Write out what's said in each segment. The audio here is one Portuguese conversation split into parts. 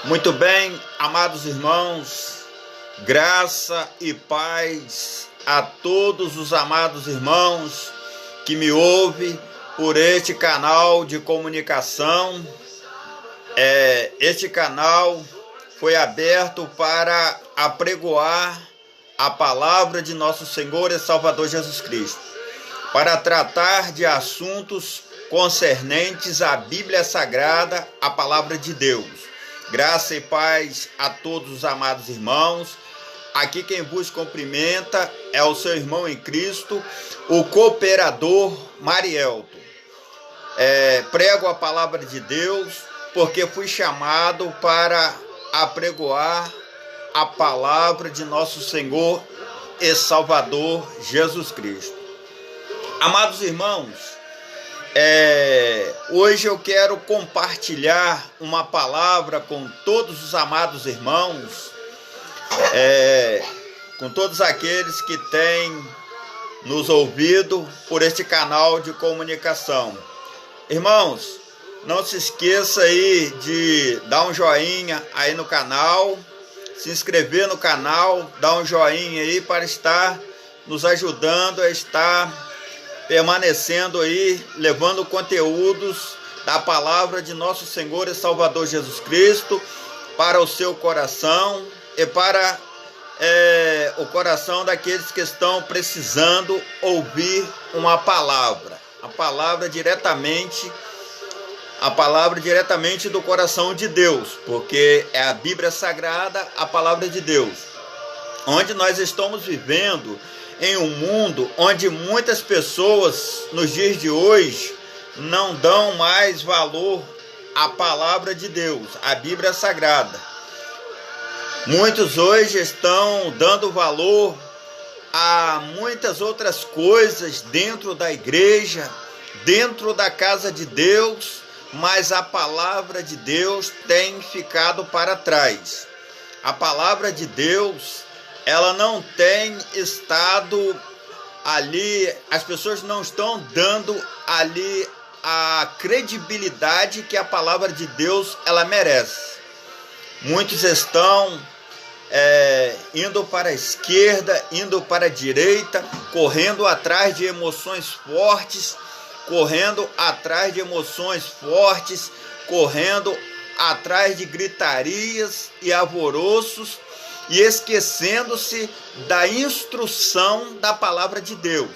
Muito bem, amados irmãos, graça e paz a todos os amados irmãos que me ouvem por este canal de comunicação. Este canal foi aberto para apregoar a palavra de nosso Senhor e Salvador Jesus Cristo, para tratar de assuntos concernentes à Bíblia Sagrada, a palavra de Deus. Graça e paz a todos os amados irmãos. Aqui quem vos cumprimenta é o seu irmão em Cristo, o cooperador Marielto. Prego a palavra de Deus porque fui chamado para apregoar a palavra de nosso Senhor e Salvador Jesus Cristo. Amados irmãos, hoje eu quero compartilhar uma palavra com todos os amados irmãos, com todos aqueles que têm nos ouvido por este canal de comunicação. Irmãos, não se esqueça aí de dar um joinha aí no canal, se inscrever no canal, dar um joinha aí para estar nos ajudando a estar permanecendo aí, levando conteúdos da palavra de nosso Senhor e Salvador Jesus Cristo para o seu coração e para o coração daqueles que estão precisando ouvir uma palavra, a palavra diretamente do coração de Deus, porque é a Bíblia Sagrada, a palavra de Deus, onde nós estamos vivendo em um mundo onde muitas pessoas nos dias de hoje não dão mais valor à palavra de Deus, à Bíblia Sagrada. Muitos hoje estão dando valor a muitas outras coisas dentro da igreja, dentro da casa de Deus, mas a palavra de Deus tem ficado para trás. A palavra de Deus, ela não tem estado ali, as pessoas não estão dando ali a credibilidade que a palavra de Deus ela merece. Muitos estão indo para a esquerda, indo para a direita, correndo atrás de emoções fortes, correndo atrás de gritarias e alvoroços, e esquecendo-se da instrução da palavra de Deus,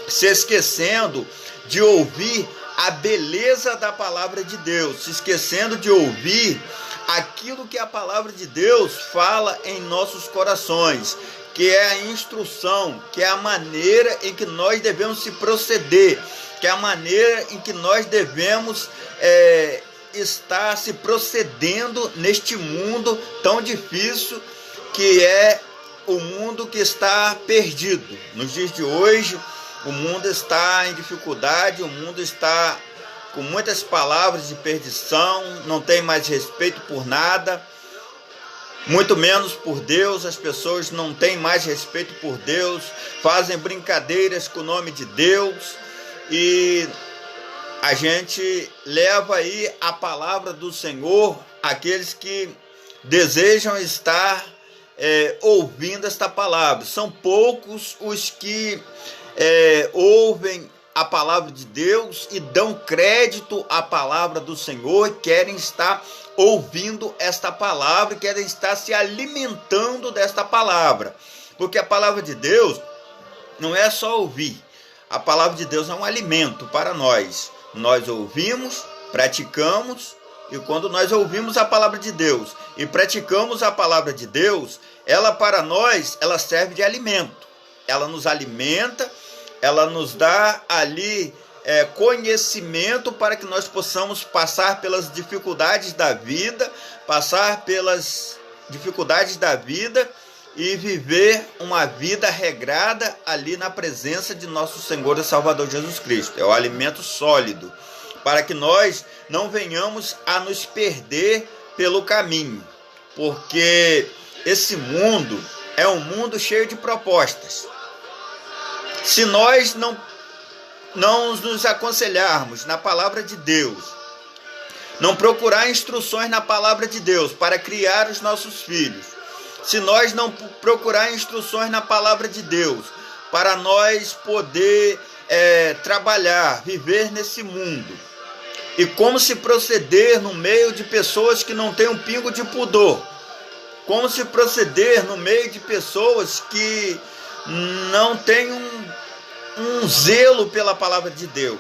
se esquecendo de ouvir a beleza da palavra de Deus, se esquecendo de ouvir aquilo que a palavra de Deus fala em nossos corações, que é a instrução, que é a maneira em que nós devemos se proceder, que é a maneira em que nós devemos estar se procedendo neste mundo tão difícil, que é o mundo que está perdido. Nos dias de hoje, o mundo está em dificuldade, o mundo está com muitas palavras de perdição, não tem mais respeito por nada, muito menos por Deus. As pessoas não têm mais respeito por Deus, fazem brincadeiras com o nome de Deus, e a gente leva aí a palavra do Senhor àqueles que desejam estar ouvindo esta palavra. São poucos os que ouvem a palavra de Deus e dão crédito à palavra do Senhor, querem estar ouvindo esta palavra, querem estar se alimentando desta palavra, porque a palavra de Deus não é só ouvir, a palavra de Deus é um alimento para nós. Nós ouvimos, praticamos, e quando nós ouvimos a palavra de Deus e praticamos a palavra de Deus, ela para nós, ela serve de alimento. Ela nos alimenta, ela nos dá ali conhecimento para que nós possamos passar pelas dificuldades da vida, e viver uma vida regrada ali na presença de nosso Senhor e Salvador Jesus Cristo. É o alimento sólido, para que nós não venhamos a nos perder pelo caminho, porque esse mundo é um mundo cheio de propostas. Se nós não nos aconselharmos na palavra de Deus, não procurar instruções na palavra de Deus para criar os nossos filhos, se nós não procurar instruções na palavra de Deus para nós poder trabalhar, viver nesse mundo, e como se proceder no meio de pessoas que não têm um pingo de pudor, como se proceder no meio de pessoas que não têm um zelo pela palavra de Deus.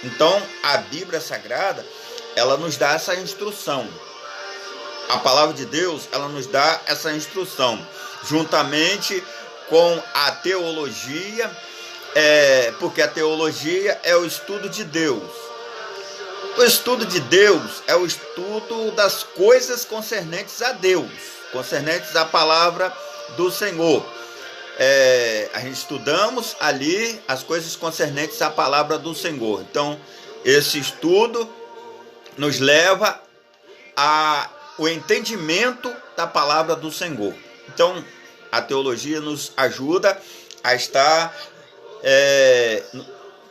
Então, a Bíblia Sagrada, ela nos dá essa instrução. A palavra de Deus, ela nos dá essa instrução, juntamente com a teologia, porque a teologia é o estudo de Deus. O estudo de Deus é o estudo das coisas concernentes a Deus, concernentes à palavra do Senhor. A gente estudamos ali as coisas concernentes à palavra do Senhor. Então, esse estudo nos leva ao entendimento da palavra do Senhor. Então, a teologia nos ajuda a estar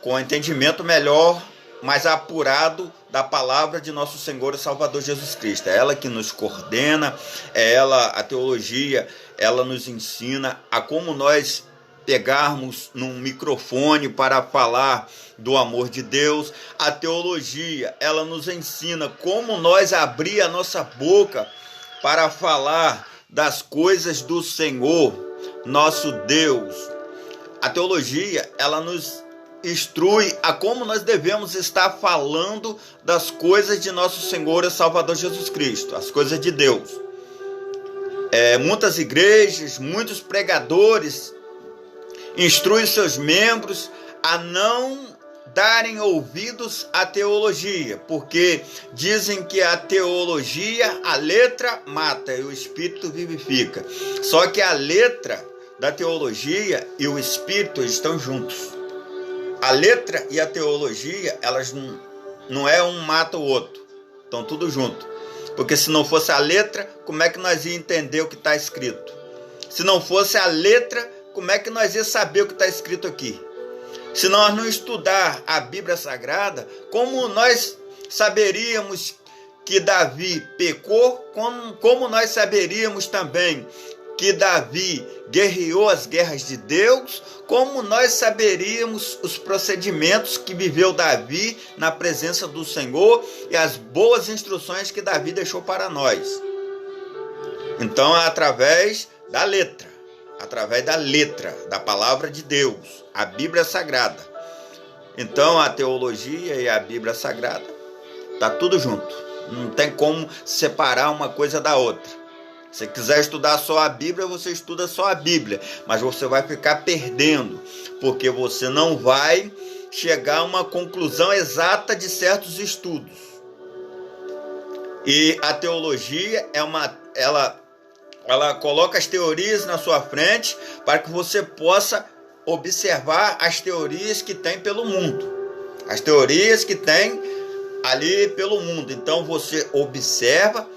com o entendimento melhor, mais apurado da palavra de nosso Senhor e Salvador Jesus Cristo. É ela que nos coordena, a teologia, ela nos ensina a como nós pegarmos num microfone para falar do amor de Deus. A teologia, ela nos ensina como nós abrir a nossa boca para falar das coisas do Senhor, nosso Deus. A teologia, ela nos instrui a como nós devemos estar falando das coisas de nosso Senhor e Salvador Jesus Cristo, as coisas de Deus. Muitas igrejas, muitos pregadores instruem seus membros a não darem ouvidos à teologia, porque dizem que a teologia, a letra mata e o espírito vivifica. Só que a letra da teologia e o espírito estão juntos. A letra e a teologia, elas não é um mata o outro, estão tudo junto. Porque se não fosse a letra, como é que nós ia entender o que está escrito? Se não fosse a letra, como é que nós ia saber o que está escrito aqui? Se nós não estudar a Bíblia Sagrada, como nós saberíamos que Davi pecou? Como nós saberíamos também que Davi guerreou as guerras de Deus? Como nós saberíamos os procedimentos que viveu Davi na presença do Senhor e as boas instruções que Davi deixou para nós? Então, é através da letra, da palavra de Deus, a Bíblia Sagrada. Então, a teologia e a Bíblia Sagrada, está tudo junto. Não tem como separar uma coisa da outra. Se quiser estudar só a Bíblia, você estuda só a Bíblia, mas você vai ficar perdendo, porque você não vai chegar a uma conclusão exata de certos estudos. E a teologia ela coloca as teorias na sua frente para que você possa observar as teorias que tem pelo mundo, as teorias que tem ali pelo mundo. Então você observa,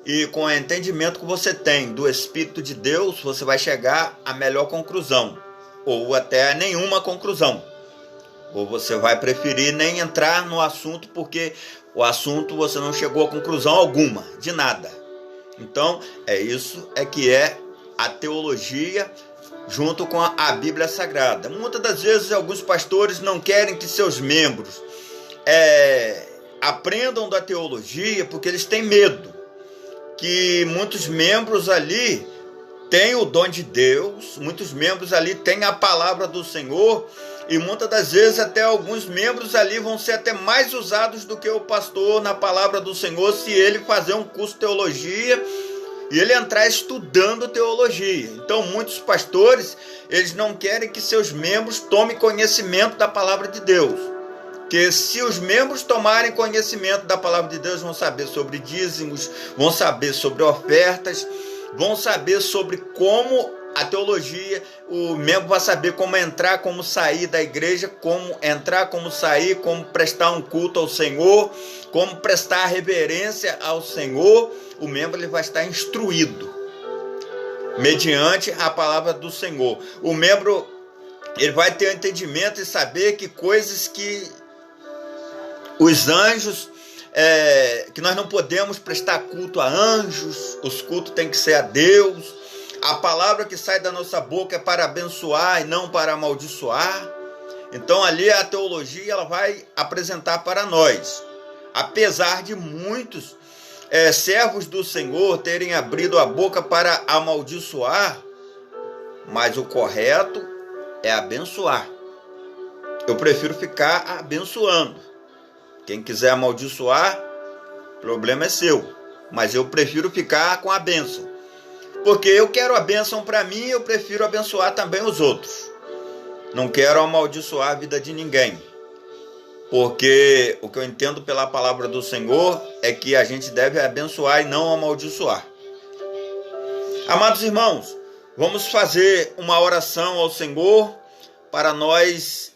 e com o entendimento que você tem do Espírito de Deus, você vai chegar à melhor conclusão, ou até a nenhuma conclusão. Ou você vai preferir nem entrar no assunto, porque o assunto você não chegou a conclusão alguma, de nada. Então, isso que é a teologia junto com a Bíblia Sagrada. Muitas das vezes, alguns pastores não querem que seus membros aprendam da teologia, porque eles têm medo que muitos membros ali têm o dom de Deus, muitos membros ali têm a palavra do Senhor, e muitas das vezes até alguns membros ali vão ser até mais usados do que o pastor na palavra do Senhor, se ele fazer um curso de teologia e ele entrar estudando teologia. Então muitos pastores, eles não querem que seus membros tomem conhecimento da palavra de Deus. Porque se os membros tomarem conhecimento da palavra de Deus, vão saber sobre dízimos, vão saber sobre ofertas, vão saber sobre como a teologia, o membro vai saber como entrar, como sair da igreja, como entrar, como sair, como prestar um culto ao Senhor, como prestar reverência ao Senhor. O membro ele vai estar instruído mediante a palavra do Senhor. O membro ele vai ter entendimento e saber que coisas que os anjos que nós não podemos prestar culto a anjos, os cultos têm que ser a Deus. A palavra que sai da nossa boca é para abençoar e não para amaldiçoar. Então ali a teologia ela vai apresentar para nós. Apesar de muitos servos do Senhor terem abrido a boca para amaldiçoar, mas o correto é abençoar. Eu prefiro ficar abençoando. Quem quiser amaldiçoar, o problema é seu. Mas eu prefiro ficar com a bênção. Porque eu quero a bênção para mim, eu prefiro abençoar também os outros. Não quero amaldiçoar a vida de ninguém. Porque o que eu entendo pela palavra do Senhor é que a gente deve abençoar e não amaldiçoar. Amados irmãos, vamos fazer uma oração ao Senhor para nós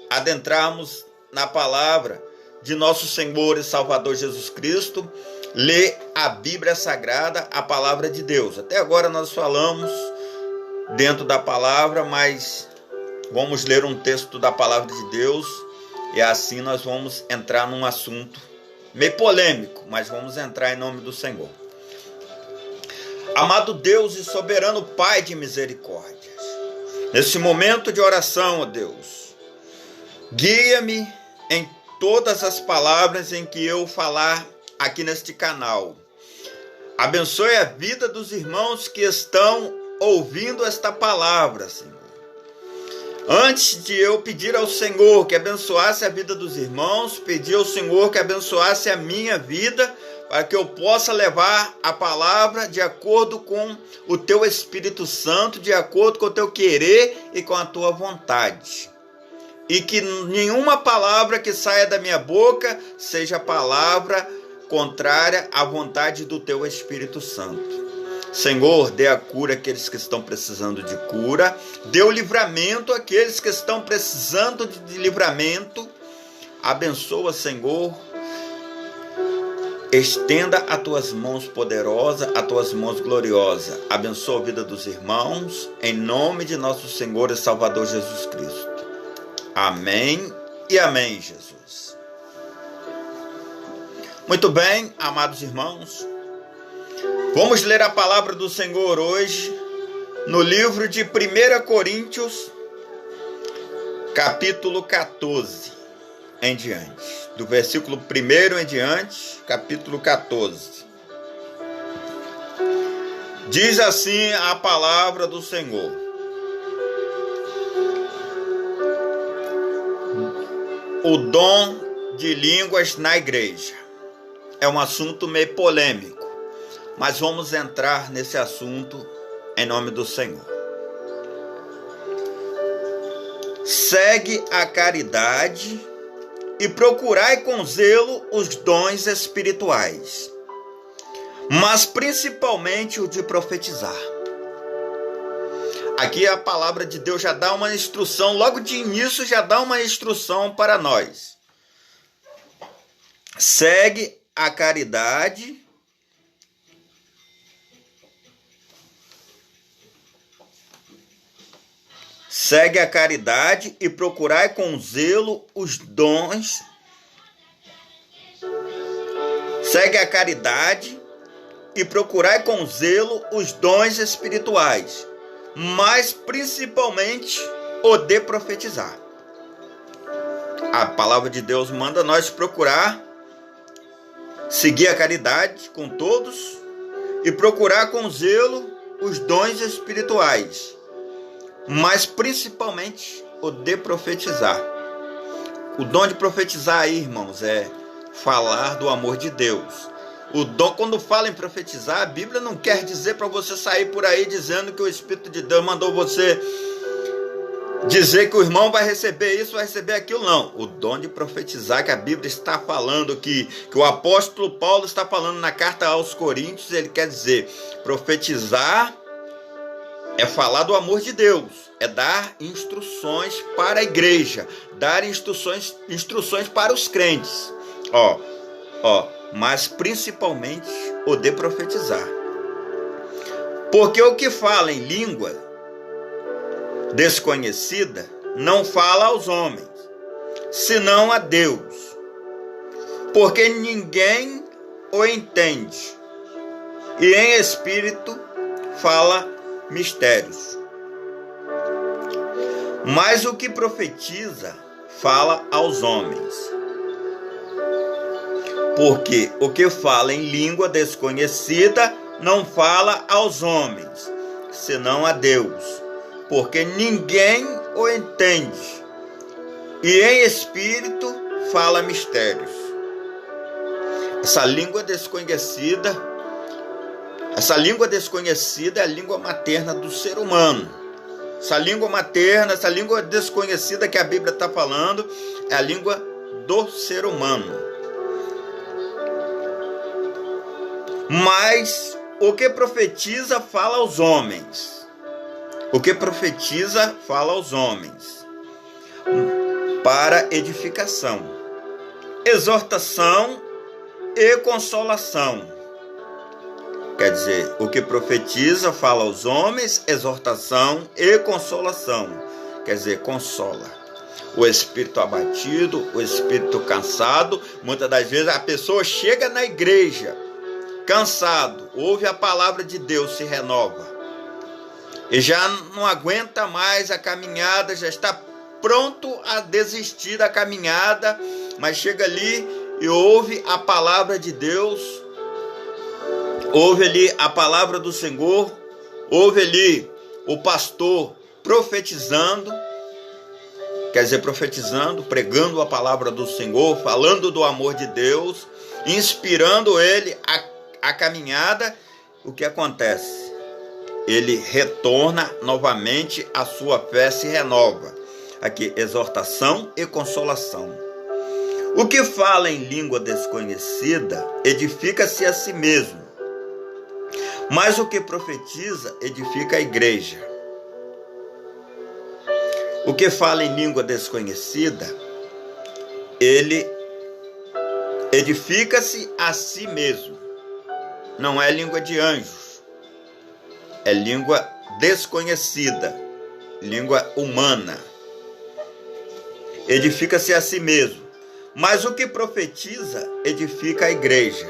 adentrarmos na palavra de nosso Senhor e Salvador Jesus Cristo, ler a Bíblia Sagrada, a palavra de Deus. Até agora nós falamos dentro da palavra, mas vamos ler um texto da palavra de Deus e assim nós vamos entrar num assunto meio polêmico, mas vamos entrar em nome do Senhor. Amado Deus e soberano Pai de misericórdias, nesse momento de oração, ó Deus, guia-me em todas as palavras em que eu falar aqui neste canal. Abençoe a vida dos irmãos que estão ouvindo esta palavra, Senhor. Antes de eu pedir ao Senhor que abençoasse a vida dos irmãos, pedi ao Senhor que abençoasse a minha vida, para que eu possa levar a palavra de acordo com o Teu Espírito Santo, de acordo com o Teu querer e com a Tua vontade. E que nenhuma palavra que saia da minha boca seja palavra contrária à vontade do Teu Espírito Santo. Senhor, dê a cura àqueles que estão precisando de cura, dê o livramento àqueles que estão precisando de livramento. Abençoa, Senhor, estenda as Tuas mãos poderosas, as Tuas mãos gloriosas. Abençoa a vida dos irmãos, em nome de nosso Senhor e Salvador Jesus Cristo. Amém e amém, Jesus. Muito bem, amados irmãos, vamos ler a palavra do Senhor hoje no livro de 1 Coríntios, capítulo 14 em diante. Do versículo 1 em diante, capítulo 14. Diz assim a palavra do Senhor: o dom de línguas na igreja. É um assunto meio polêmico, mas vamos entrar nesse assunto em nome do Senhor. Segue a caridade e procurai com zelo os dons espirituais, mas principalmente o de profetizar. Aqui a palavra de Deus já dá uma instrução, logo de início já dá uma instrução para nós. Segue a caridade e procurai com zelo os dons. Segue a caridade e procurai com zelo os dons espirituais, mas principalmente o de profetizar. A palavra de Deus manda nós procurar seguir a caridade com todos e procurar com zelo os dons espirituais, mas principalmente o de profetizar. O dom de profetizar aí, irmãos, é falar do amor de Deus. O dom, quando fala em profetizar, a Bíblia não quer dizer para você sair por aí dizendo que o Espírito de Deus mandou você dizer que o irmão vai receber isso, vai receber aquilo, não. O dom de profetizar que a Bíblia está falando, que o apóstolo Paulo está falando na carta aos Coríntios, ele quer dizer, profetizar é falar do amor de Deus, é dar instruções para a igreja, dar instruções para os crentes. Mas principalmente o de profetizar. Porque o que fala em língua desconhecida não fala aos homens, senão a Deus. porque ninguém o entende, e em espírito fala mistérios. Mas o que profetiza fala aos homens, porque o que fala em língua desconhecida não fala aos homens, senão a Deus, porque ninguém o entende, e em espírito fala mistérios. Essa língua desconhecida é a língua materna do ser humano. Essa língua materna, essa língua desconhecida que a Bíblia está falando, é a língua do ser humano. Mas o que profetiza fala aos homens. O que profetiza fala aos homens, para edificação, exortação e consolação. Quer dizer, o que profetiza fala aos homens, exortação e consolação. Quer dizer, consola o espírito abatido, o espírito cansado. Muitas das vezes a pessoa chega na igreja cansado, ouve a palavra de Deus, se renova, e já não aguenta mais a caminhada, já está pronto a desistir da caminhada, mas chega ali e ouve a palavra de Deus, ouve ali a palavra do Senhor, ouve ali o pastor profetizando, quer dizer, profetizando, pregando a palavra do Senhor, falando do amor de Deus, inspirando ele a caminhada. O que acontece? Ele retorna novamente, a sua fé se renova. Aqui, exortação e consolação. O que fala em língua desconhecida edifica-se a si mesmo, mas o que profetiza edifica a igreja. O que fala em língua desconhecida, ele edifica-se a si mesmo. Não é língua de anjos, é língua desconhecida, língua humana. Edifica-se a si mesmo. Mas o que profetiza edifica a igreja.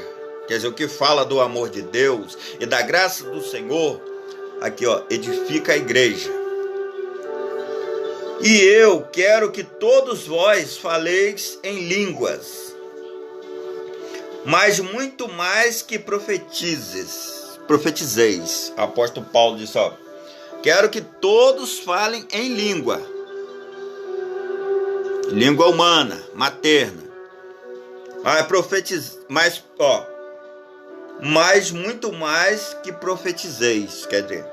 Quer dizer, o que fala do amor de Deus e da graça do Senhor, aqui ó, edifica a igreja. E eu quero que todos vós faleis em línguas, mas muito mais que profetizeis. O apóstolo Paulo disse, ó, quero que todos falem em língua humana, materna. Mas muito mais que profetizeis. Quer dizer,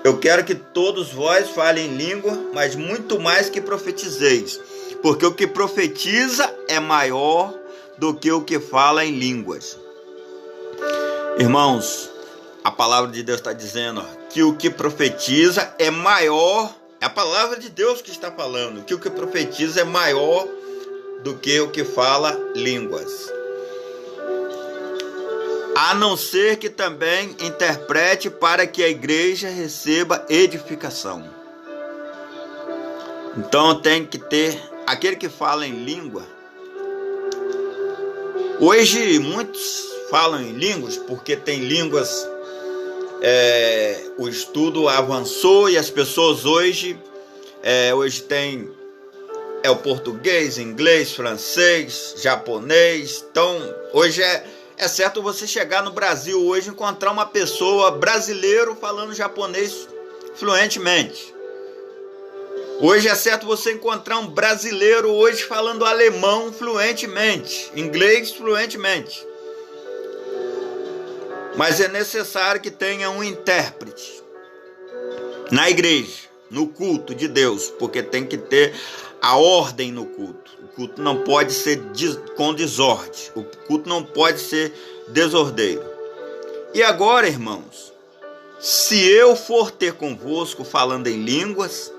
eu quero que todos vós falem em língua, mas muito mais que profetizeis, porque o que profetiza é maior do que o que fala em línguas. Irmãos, a palavra de Deus está dizendo, ó, que o que profetiza é maior. É a palavra de Deus que está falando, que o que profetiza é maior do que o que fala línguas. A não ser que também interprete para que a igreja receba edificação. Então tem que ter aquele que fala em língua. Hoje muitos falam em línguas porque tem línguas, o estudo avançou e as pessoas hoje tem o português, inglês, francês, japonês. Então hoje é certo você chegar no Brasil hoje e encontrar uma pessoa brasileiro falando japonês fluentemente. Hoje é certo você encontrar um brasileiro hoje falando alemão fluentemente, inglês fluentemente. Mas é necessário que tenha um intérprete na igreja, no culto de Deus, porque tem que ter a ordem no culto. O culto não pode ser com desordem, o culto não pode ser desordeiro. E agora, irmãos, se eu for ter convosco falando em línguas,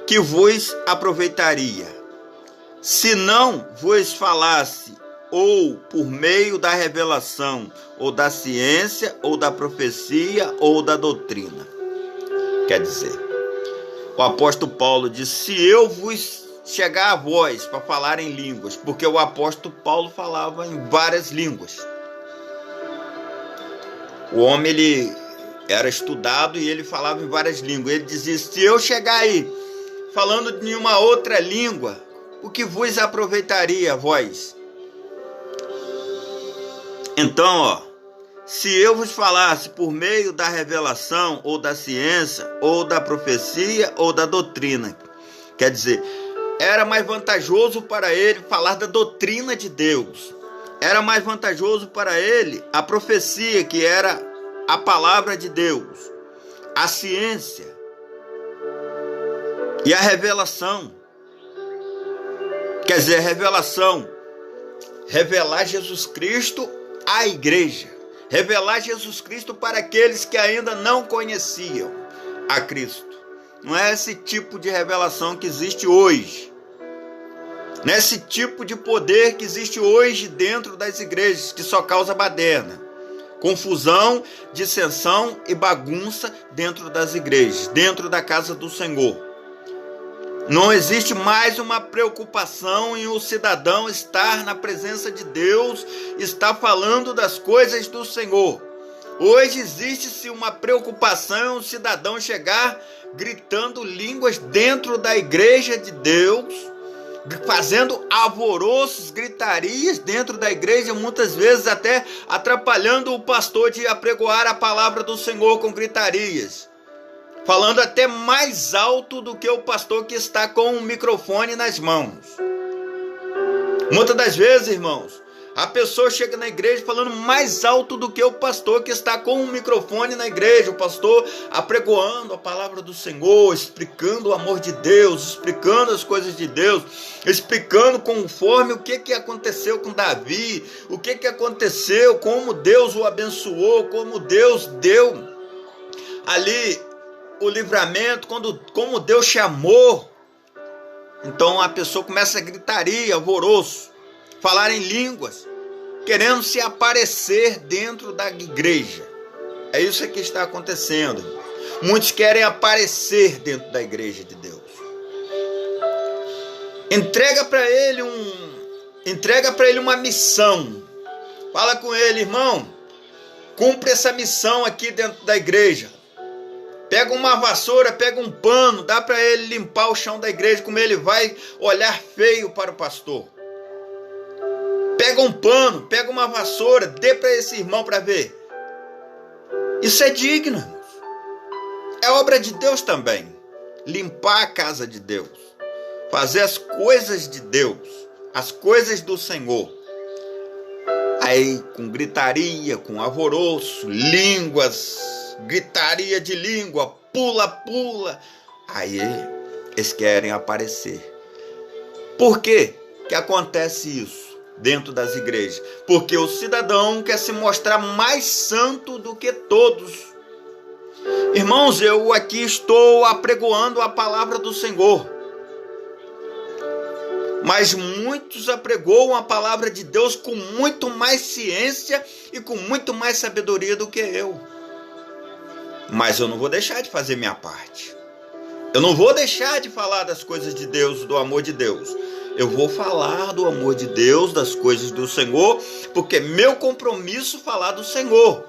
que vos aproveitaria? Se não vos falasse, ou por meio da revelação, ou da ciência, ou da profecia, ou da doutrina. Quer dizer, o apóstolo Paulo diz, se eu vos chegar a vós para falar em línguas, porque o apóstolo Paulo falava em várias línguas. O homem, ele era estudado e ele falava em várias línguas. Ele dizia: se eu chegar aí falando de uma outra língua, o que vos aproveitaria, vós? Então, se eu vos falasse por meio da revelação, ou da ciência, ou da profecia, ou da doutrina, quer dizer, era mais vantajoso para ele falar da doutrina de Deus. Era mais vantajoso para ele a profecia, que era a palavra de Deus, a ciência e a revelação. Quer dizer, revelação, revelar Jesus Cristo à igreja, revelar Jesus Cristo para aqueles que ainda não conheciam a Cristo. Não é esse tipo de revelação que existe hoje. Não é esse tipo de poder que existe hoje dentro das igrejas, que só causa baderna, confusão, dissensão e bagunça dentro das igrejas, dentro da casa do Senhor. Não existe mais uma preocupação em o cidadão estar na presença de Deus, estar falando das coisas do Senhor. Hoje existe-se uma preocupação em o cidadão chegar gritando línguas dentro da igreja de Deus, fazendo alvoroços, gritarias dentro da igreja, muitas vezes até atrapalhando o pastor de apregoar a palavra do Senhor com gritarias, falando até mais alto do que o pastor que está com o microfone nas mãos. Muitas das vezes, irmãos, a pessoa chega na igreja falando mais alto do que o pastor que está com o microfone na igreja, o pastor apregoando a palavra do Senhor, explicando o amor de Deus, explicando as coisas de Deus, explicando conforme o que aconteceu com Davi, o que aconteceu, como Deus o abençoou, como Deus deu ali o livramento, como Deus chamou. Então a pessoa começa a gritaria, alvoroço, falar em línguas, querendo se aparecer dentro da igreja. É isso que está acontecendo. Muitos querem aparecer dentro da igreja de Deus. Entrega para ele uma missão. Fala com ele: irmão, cumpre essa missão aqui dentro da igreja. Pega uma vassoura, pega um pano, dá para ele limpar o chão da igreja, como ele vai olhar feio para o pastor. Pega um pano, pega uma vassoura, dê para esse irmão para ver. Isso é digno. É obra de Deus também. Limpar a casa de Deus. Fazer as coisas de Deus. As coisas do Senhor. Aí com gritaria, com alvoroço, línguas, gritaria de língua, pula, pula. Aí eles querem aparecer. Por quê que acontece isso dentro das igrejas? Porque o cidadão quer se mostrar mais santo do que todos. Irmãos, eu aqui estou apregoando a palavra do Senhor, mas muitos apregoam a palavra de Deus com muito mais ciência e com muito mais sabedoria do que eu. Mas eu não vou deixar de fazer minha parte. Eu não vou deixar de falar das coisas de Deus, do amor de Deus. Eu vou falar do amor de Deus, das coisas do Senhor, porque é meu compromisso falar do Senhor.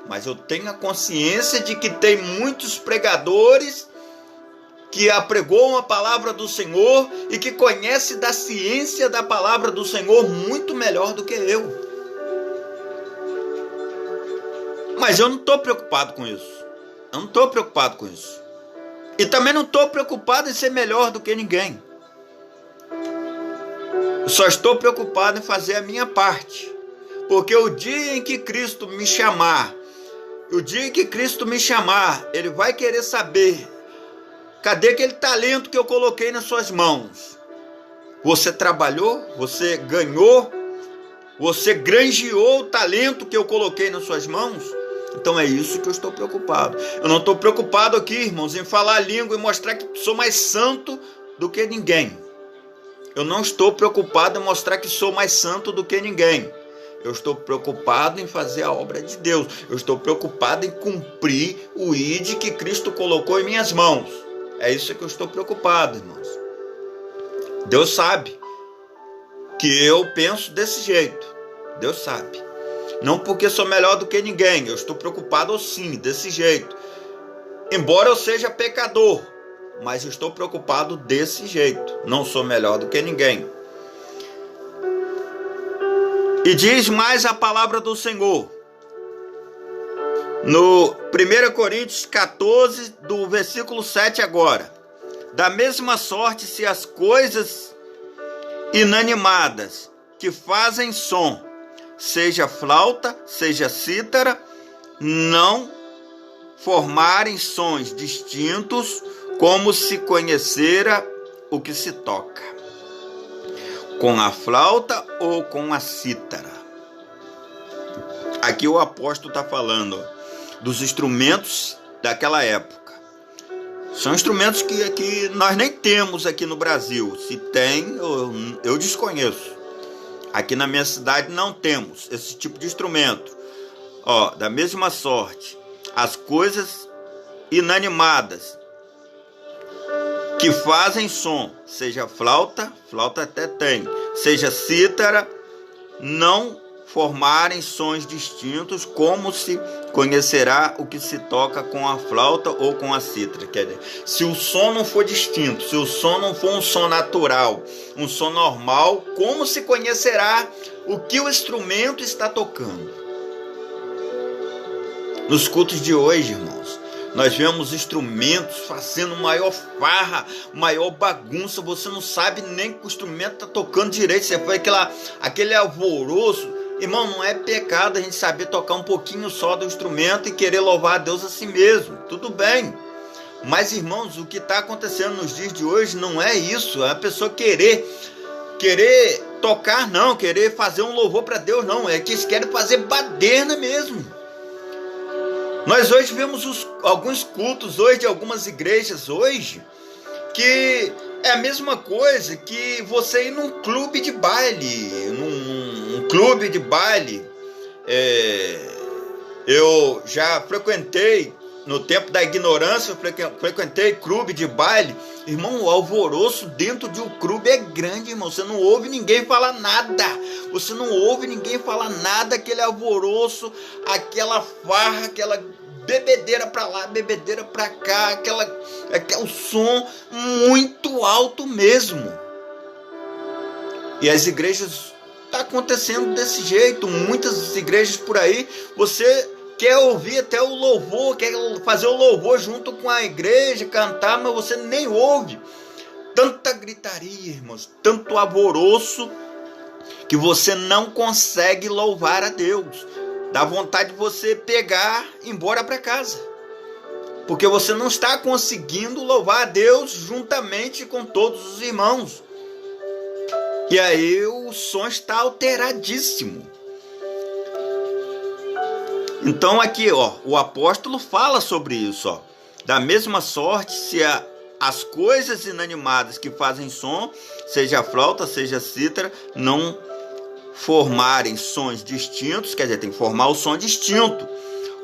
Mas eu tenho a consciência de que tem muitos pregadores que apregoam a palavra do Senhor e que conhecem da ciência da palavra do Senhor muito melhor do que eu. Mas eu não estou preocupado com isso. Eu não estou preocupado com isso. E também não estou preocupado em ser melhor do que ninguém. Eu só estou preocupado em fazer a minha parte. Porque o dia em que Cristo me chamar, Ele vai querer saber: cadê aquele talento que eu coloquei nas suas mãos? Você trabalhou? Você ganhou? Você granjeou o talento que eu coloquei nas suas mãos? Então é isso que eu estou preocupado. Eu não estou preocupado aqui, irmãos, em falar a língua e mostrar que sou mais santo do que ninguém. Eu não estou preocupado em mostrar que sou mais santo do que ninguém. Eu estou preocupado em fazer a obra de Deus. Eu estou preocupado em cumprir o ID que Cristo colocou em minhas mãos. É isso que eu estou preocupado, irmãos. Deus sabe que eu penso desse jeito. Deus sabe. Não porque sou melhor do que ninguém. Eu estou preocupado sim, desse jeito. Embora eu seja pecador, mas eu estou preocupado desse jeito. Não sou melhor do que ninguém. E diz mais a palavra do Senhor. No 1 Coríntios 14, do versículo 7 agora. Da mesma sorte, se as coisas inanimadas que fazem som, seja flauta, seja cítara, não formarem sons distintos, como se conhecera o que se toca, com a flauta ou com a cítara. Aqui o apóstolo está falando dos instrumentos daquela época. São instrumentos que nós nem temos aqui no Brasil. Se tem, eu desconheço. Aqui na minha cidade não temos esse tipo de instrumento. Da mesma sorte, as coisas inanimadas que fazem som, seja flauta até tem, seja cítara, não formarem sons distintos, como se conhecerá o que se toca com a flauta ou com a cítara. Quer dizer, se o som não for distinto, se o som não for um som natural, um som normal, como se conhecerá o que o instrumento está tocando? Nos cultos de hoje, irmãos, nós vemos instrumentos fazendo maior farra, maior bagunça. Você não sabe nem que o instrumento está tocando direito. Você foi aquele alvoroço. Irmão, não é pecado a gente saber tocar um pouquinho só do instrumento e querer louvar a Deus a si mesmo. Tudo bem. Mas, irmãos, o que está acontecendo nos dias de hoje não é isso. É a pessoa querer tocar, não. Querer fazer um louvor para Deus, não. É que eles querem fazer baderna mesmo. Nós hoje vemos alguns cultos hoje de algumas igrejas hoje que é a mesma coisa que você ir num clube de baile, num clube de baile. Eu já frequentei, no tempo da ignorância, eu frequentei clube de baile. Irmão, o alvoroço dentro de um clube é grande, irmão. Você não ouve ninguém falar nada. Você não ouve ninguém falar nada, aquele alvoroço, aquela farra, aquela bebedeira pra lá, bebedeira pra cá, aquele som muito alto mesmo. E as igrejas tá acontecendo desse jeito. Muitas igrejas por aí, você quer ouvir até o louvor, quer fazer o louvor junto com a igreja, cantar, mas você nem ouve. Tanta gritaria, irmãos, tanto alvoroço, que você não consegue louvar a Deus. Dá vontade de você pegar e ir embora para casa, porque você não está conseguindo louvar a Deus juntamente com todos os irmãos. E aí o som está alteradíssimo. Então aqui, o apóstolo fala sobre isso. Da mesma sorte, se as coisas inanimadas que fazem som, seja a flauta, seja a cítara, não formarem sons distintos, quer dizer, tem que formar o som distinto.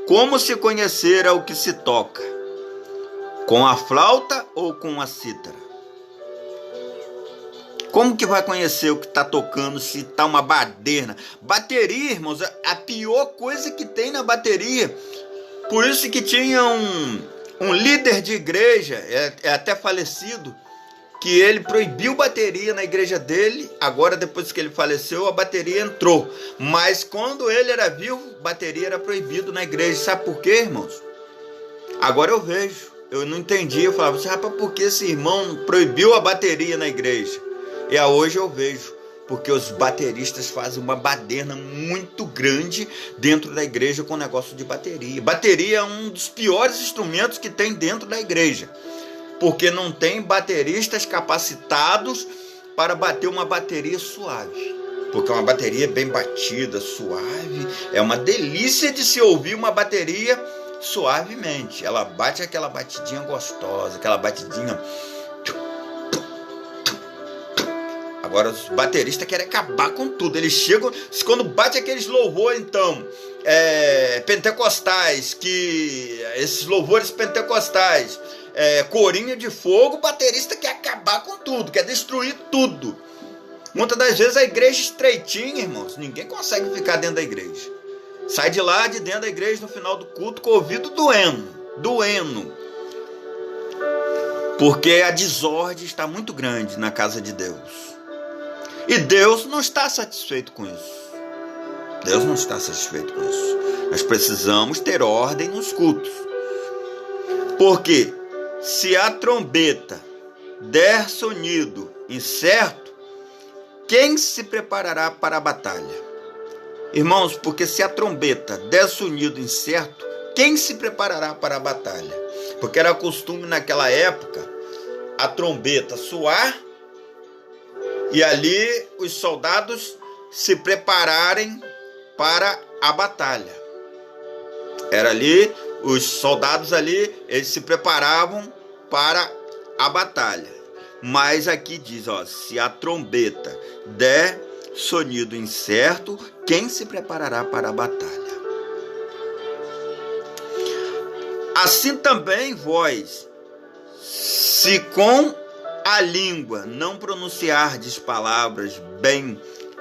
Como se conhecerá o que se toca? Com a flauta ou com a cítara? Como que vai conhecer o que está tocando se está uma baderna? Bateria, irmãos, a pior coisa que tem na bateria. Por isso que tinha um líder de igreja, é até falecido, que ele proibiu bateria na igreja dele. Agora, depois que ele faleceu, a bateria entrou. Mas quando ele era vivo, bateria era proibido na igreja. Sabe por quê, irmãos? Agora eu vejo. Eu não entendi. Eu falava assim, rapaz, por que esse irmão proibiu a bateria na igreja? E hoje eu vejo. Porque os bateristas fazem uma baderna muito grande dentro da igreja com o negócio de bateria. Bateria é um dos piores instrumentos que tem dentro da igreja. Porque não tem bateristas capacitados para bater uma bateria suave. Porque uma bateria bem batida, suave, é uma delícia de se ouvir uma bateria suavemente. Ela bate aquela batidinha gostosa, aquela batidinha. Agora os bateristas querem acabar com tudo. Eles chegam, quando bate aqueles louvores, então, pentecostais, esses louvores pentecostais, corinha de fogo, o baterista quer acabar com tudo, quer destruir tudo. Muitas das vezes a igreja estreitinha, irmãos, ninguém consegue ficar dentro da igreja. Sai de lá, de dentro da igreja, no final do culto, com o ouvido doendo. Porque a desordem está muito grande na casa de Deus. E Deus não está satisfeito com isso. Deus não está satisfeito com isso. Nós precisamos ter ordem nos cultos. Porque se a trombeta der sonido incerto, quem se preparará para a batalha? Irmãos, porque se a trombeta der sonido incerto, quem se preparará para a batalha? Porque era costume naquela época a trombeta soar e ali os soldados se prepararem para a batalha. Era ali, os soldados ali, eles se preparavam para a batalha. Mas aqui diz, se a trombeta der sonido incerto, quem se preparará para a batalha? Assim também vós, se com a língua não pronunciardes palavras bem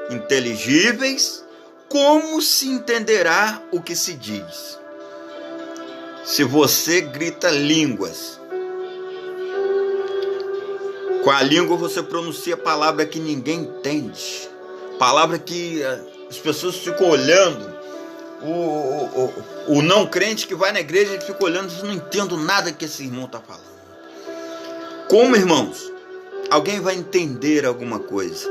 inteligíveis, como se entenderá o que se diz? Se você grita línguas, com a língua você pronuncia palavra que ninguém entende, palavra que as pessoas ficam olhando. O não crente que vai na igreja, ele fica olhando e diz, não entendo nada que esse irmão está falando. Como, irmãos, alguém vai entender alguma coisa?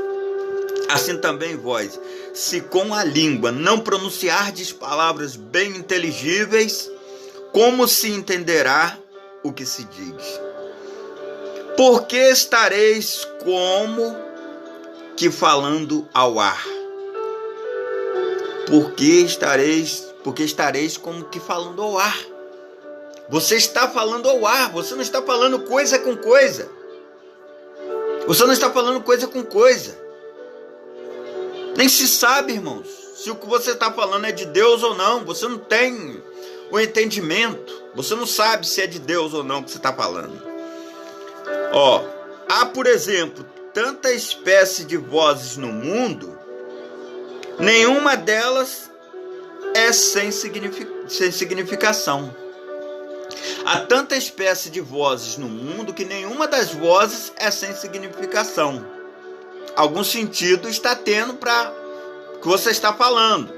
Assim também vós, se com a língua não pronunciardes palavras bem inteligíveis, como se entenderá o que se diz? Porque estareis como que falando ao ar. Porque estareis como que falando ao ar. Você está falando ao ar, você não está falando coisa com coisa. Você não está falando coisa com coisa. Nem se sabe, irmãos, se o que você está falando é de Deus ou não. Você não tem o entendimento. Você não sabe se é de Deus ou não que você está falando. Há, por exemplo, tanta espécie de vozes no mundo, nenhuma delas é sem significação. Há tanta espécie de vozes no mundo que nenhuma das vozes é sem significação. Algum sentido está tendo para o que você está falando,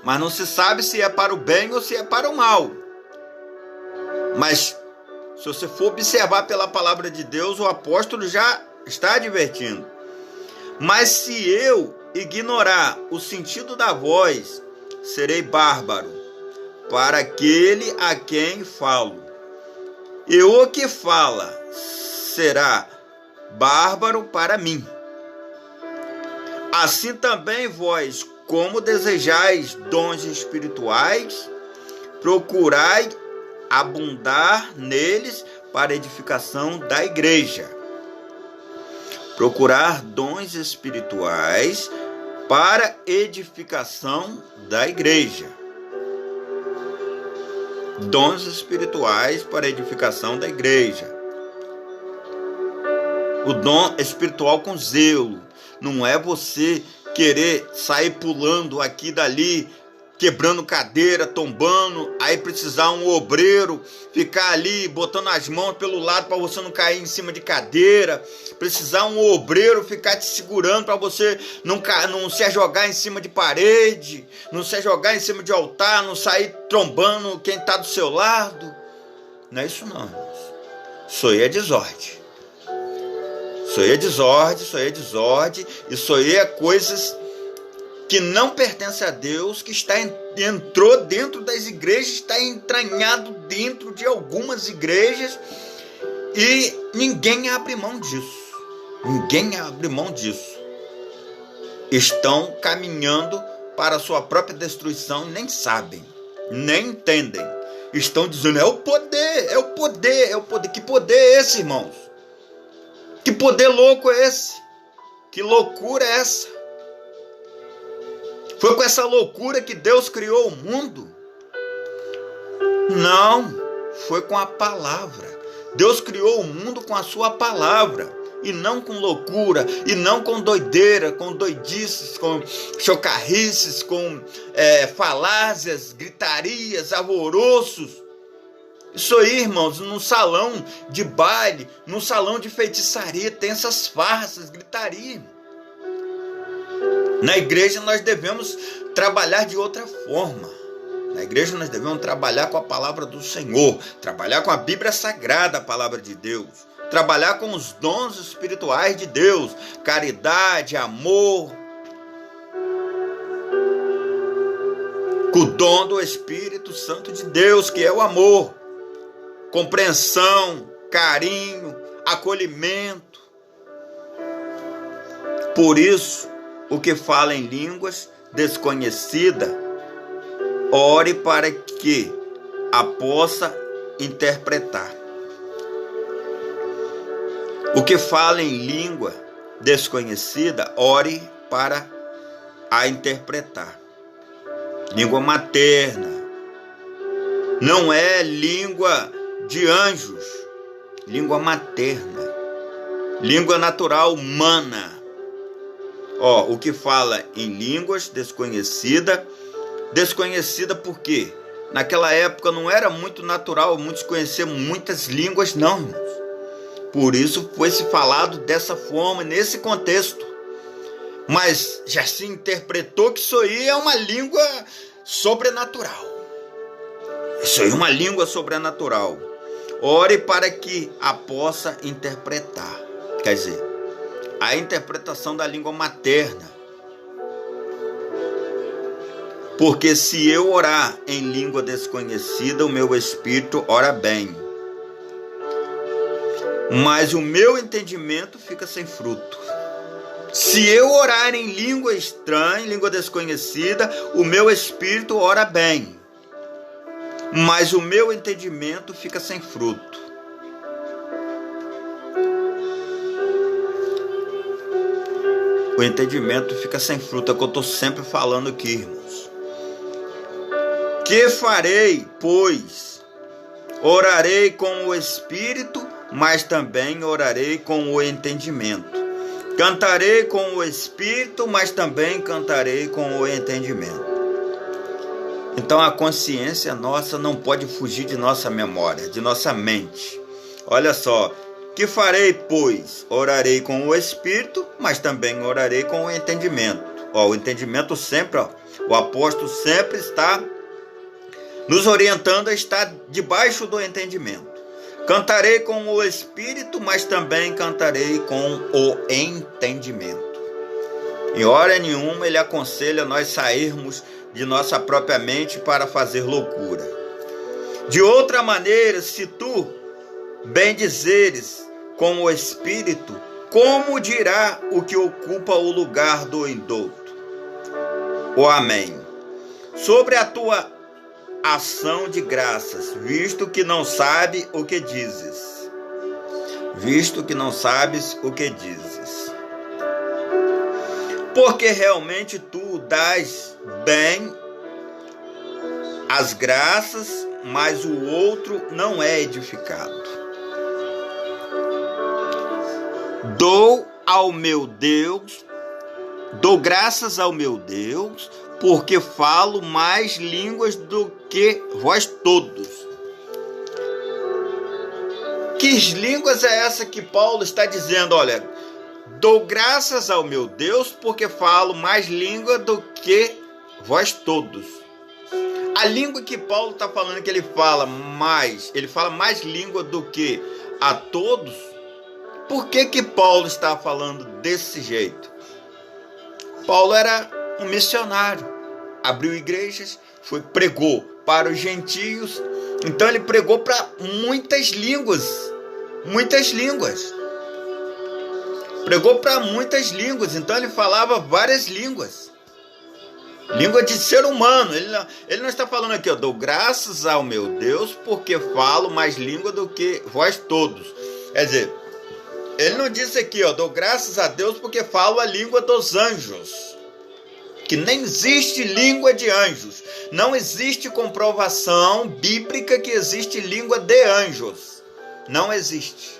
mas não se sabe se é para o bem ou se é para o mal. Mas se você for observar pela palavra de Deus, o apóstolo já está advertindo. Mas se eu ignorar o sentido da voz, serei bárbaro para aquele a quem falo. E o que fala será bárbaro para mim. Assim também vós, como desejais dons espirituais, procurai abundar neles para a edificação da igreja. Procurar dons espirituais para edificação da igreja. Dons espirituais para edificação da igreja. O dom espiritual com zelo. Não é você querer sair pulando aqui e dali, quebrando cadeira, tombando, aí precisar um obreiro ficar ali botando as mãos pelo lado para você não cair em cima de cadeira, precisar um obreiro ficar te segurando para você não se jogar em cima de parede, não se jogar em cima de altar, não sair trombando quem está do seu lado. Não é isso não, irmãos. Isso aí é desordem. Isso aí é desordem, isso aí é coisas que não pertence a Deus, que entrou dentro das igrejas, está entranhado dentro de algumas igrejas e ninguém abre mão disso. Ninguém abre mão disso. Estão caminhando para a sua própria destruição e nem sabem, nem entendem. Estão dizendo, é o poder. Que poder é esse, irmãos? Que poder louco é esse? Que loucura é essa? Foi com essa loucura que Deus criou o mundo? Não, foi com a palavra. Deus criou o mundo com a sua palavra, e não com loucura, e não com doideira, com doidices, com chocarrices, com falácias, gritarias, alvoroços. Isso aí, irmãos, num salão de baile, num salão de feitiçaria, tem essas farras, gritaria. Na igreja nós devemos trabalhar de outra forma. Na igreja nós devemos trabalhar com a palavra do Senhor, trabalhar com a Bíblia Sagrada, a palavra de Deus, trabalhar com os dons espirituais de Deus, caridade, amor, com o dom do Espírito Santo de Deus, que é o amor, compreensão, carinho, acolhimento. Por isso, o que fala em línguas desconhecidas, ore para que a possa interpretar. O que fala em língua desconhecida, ore para a interpretar. Língua materna não é língua de anjos, língua materna, língua natural humana. O que fala em línguas desconhecida por quê? Naquela época não era muito natural muitos conhecer muitas línguas, não, irmãos. Por isso foi se falado dessa forma, nesse contexto. Mas já se interpretou que isso aí é uma língua sobrenatural. Isso aí é uma língua sobrenatural. Ore para que a possa interpretar. Quer dizer, a interpretação da língua materna. Porque se eu orar em língua desconhecida, o meu espírito ora bem, mas o meu entendimento fica sem fruto. Se eu orar em língua estranha, em língua desconhecida, o meu espírito ora bem, mas o meu entendimento fica sem fruto. O entendimento fica sem fruto, é o que eu estou sempre falando aqui, irmãos. Que farei, pois? Orarei com o espírito, mas também orarei com o entendimento. Cantarei com o espírito, mas também cantarei com o entendimento. Então a consciência nossa não pode fugir de nossa memória, de nossa mente. Olha só, que farei, pois? Orarei com o espírito, mas também orarei com o entendimento. O entendimento sempre, o apóstolo sempre está nos orientando a estar debaixo do entendimento. Cantarei com o espírito, mas também cantarei com o entendimento. Em hora nenhuma ele aconselha nós sairmos de nossa própria mente para fazer loucura. De outra maneira, se tu bendizeres com o espírito, como dirá o que ocupa o lugar do indulto? O amém. Sobre a tua ação de graças, visto que não sabe o que dizes. Visto que não sabes o que dizes. Porque realmente tu dás bem as graças, mas o outro não é edificado. Dou graças ao meu Deus, porque falo mais línguas do que vós todos. Que línguas é essa que Paulo está dizendo? Olha, dou graças ao meu Deus, porque falo mais língua do que vós todos. A língua que Paulo está falando que ele fala mais língua do que a todos. Por que Paulo está falando desse jeito? Paulo era um missionário, abriu igrejas, pregou para os gentios, então ele pregou para muitas línguas, pregou para muitas línguas, então ele falava várias línguas, língua de ser humano. Ele não está falando aqui, dou graças ao meu Deus, porque falo mais língua do que vós todos. Quer dizer, ele não disse aqui, dou graças a Deus porque falo a língua dos anjos. Que nem existe língua de anjos. Não existe comprovação bíblica que existe língua de anjos. Não existe.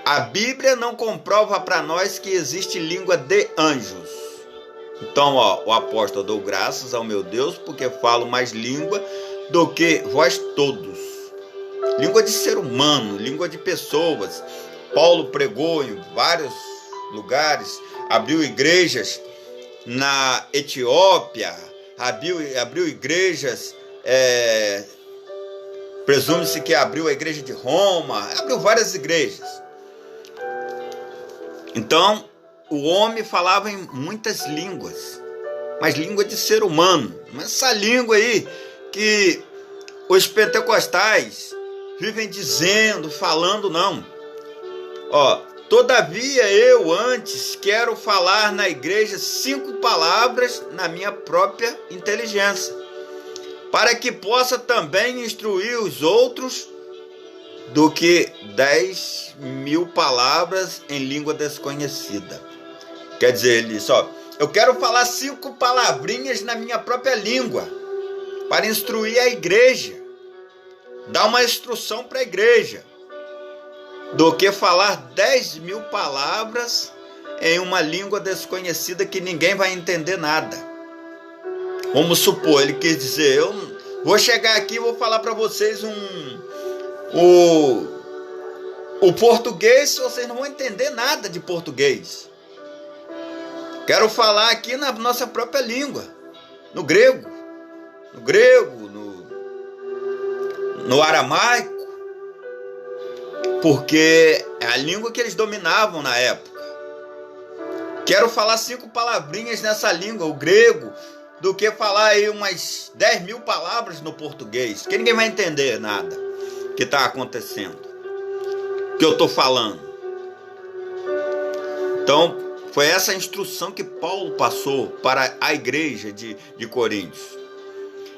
A Bíblia não comprova para nós que existe língua de anjos. Então, o apóstolo: dou graças ao meu Deus, porque falo mais língua do que vós todos. Língua de ser humano, língua de pessoas. Paulo pregou em vários lugares, abriu igrejas na Etiópia, abriu igrejas, presume-se que abriu a igreja de Roma, abriu várias igrejas. Então, o homem falava em muitas línguas, mas língua de ser humano. Mas essa língua aí que os pentecostais vivem dizendo, falando, não. Todavia eu antes quero falar na igreja 5 palavras na minha própria inteligência, para que possa também instruir os outros, do que 10.000 palavras em língua desconhecida. Quer dizer, ele disse: eu quero falar 5 palavrinhas na minha própria língua, para instruir a igreja, dar uma instrução para a igreja, do que falar 10.000 palavras em uma língua desconhecida que ninguém vai entender nada. Vamos supor, ele quis dizer: eu vou chegar aqui e vou falar para vocês o português, vocês não vão entender nada de português. Quero falar aqui na nossa própria língua, no grego, no aramaico, porque é a língua que eles dominavam na época. Quero falar 5 palavrinhas nessa língua, o grego, do que falar aí umas 10.000 palavras no português, que ninguém vai entender nada que está acontecendo, que eu estou falando. Então, foi essa a instrução que Paulo passou para a igreja de Coríntios.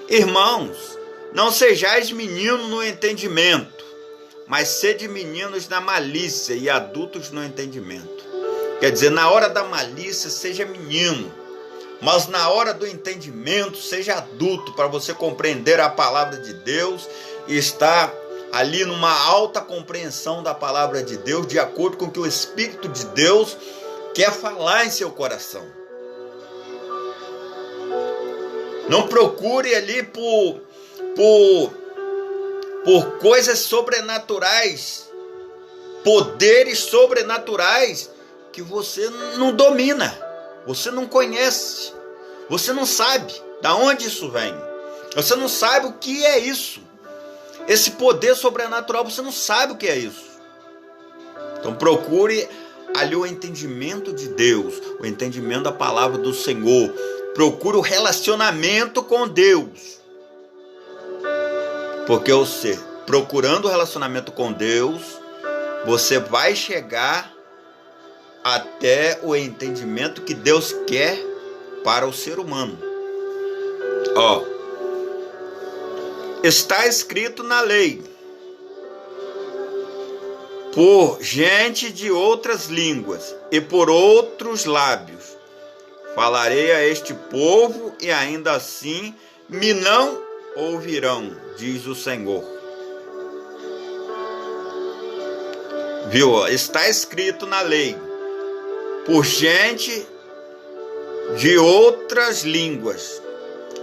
Irmãos, não sejais meninos no entendimento, mas sede meninos na malícia e adultos no entendimento. Quer dizer, na hora da malícia seja menino, mas na hora do entendimento seja adulto, para você compreender a palavra de Deus e estar ali numa alta compreensão da palavra de Deus, de acordo com o que o Espírito de Deus quer falar em seu coração. Não procure ali por coisas sobrenaturais, poderes sobrenaturais que você não domina, você não conhece, você não sabe de onde isso vem, você não sabe o que é isso. Esse poder sobrenatural, você não sabe o que é isso. Então procure ali o entendimento de Deus, o entendimento da palavra do Senhor. Procure o relacionamento com Deus. Porque você, procurando o relacionamento com Deus, você vai chegar até o entendimento que Deus quer para o ser humano. Está escrito na lei: por gente de outras línguas e por outros lábios falarei a este povo, e ainda assim me não ouvirão, diz o Senhor. Viu? Está escrito na lei: por gente de outras línguas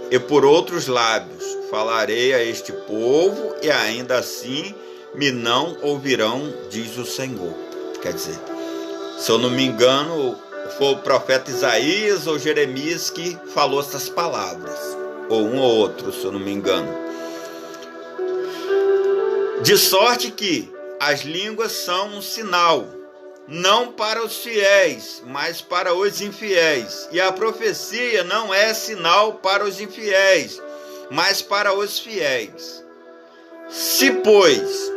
e por outros lábios falarei a este povo, e ainda assim me não ouvirão, diz o Senhor. Quer dizer, se eu não me engano, foi o profeta Isaías ou Jeremias que falou essas palavras, ou um ou outro, se eu não me engano. De sorte que as línguas são um sinal, não para os fiéis, mas para os infiéis. E a profecia não é sinal para os infiéis, mas para os fiéis. Se, pois,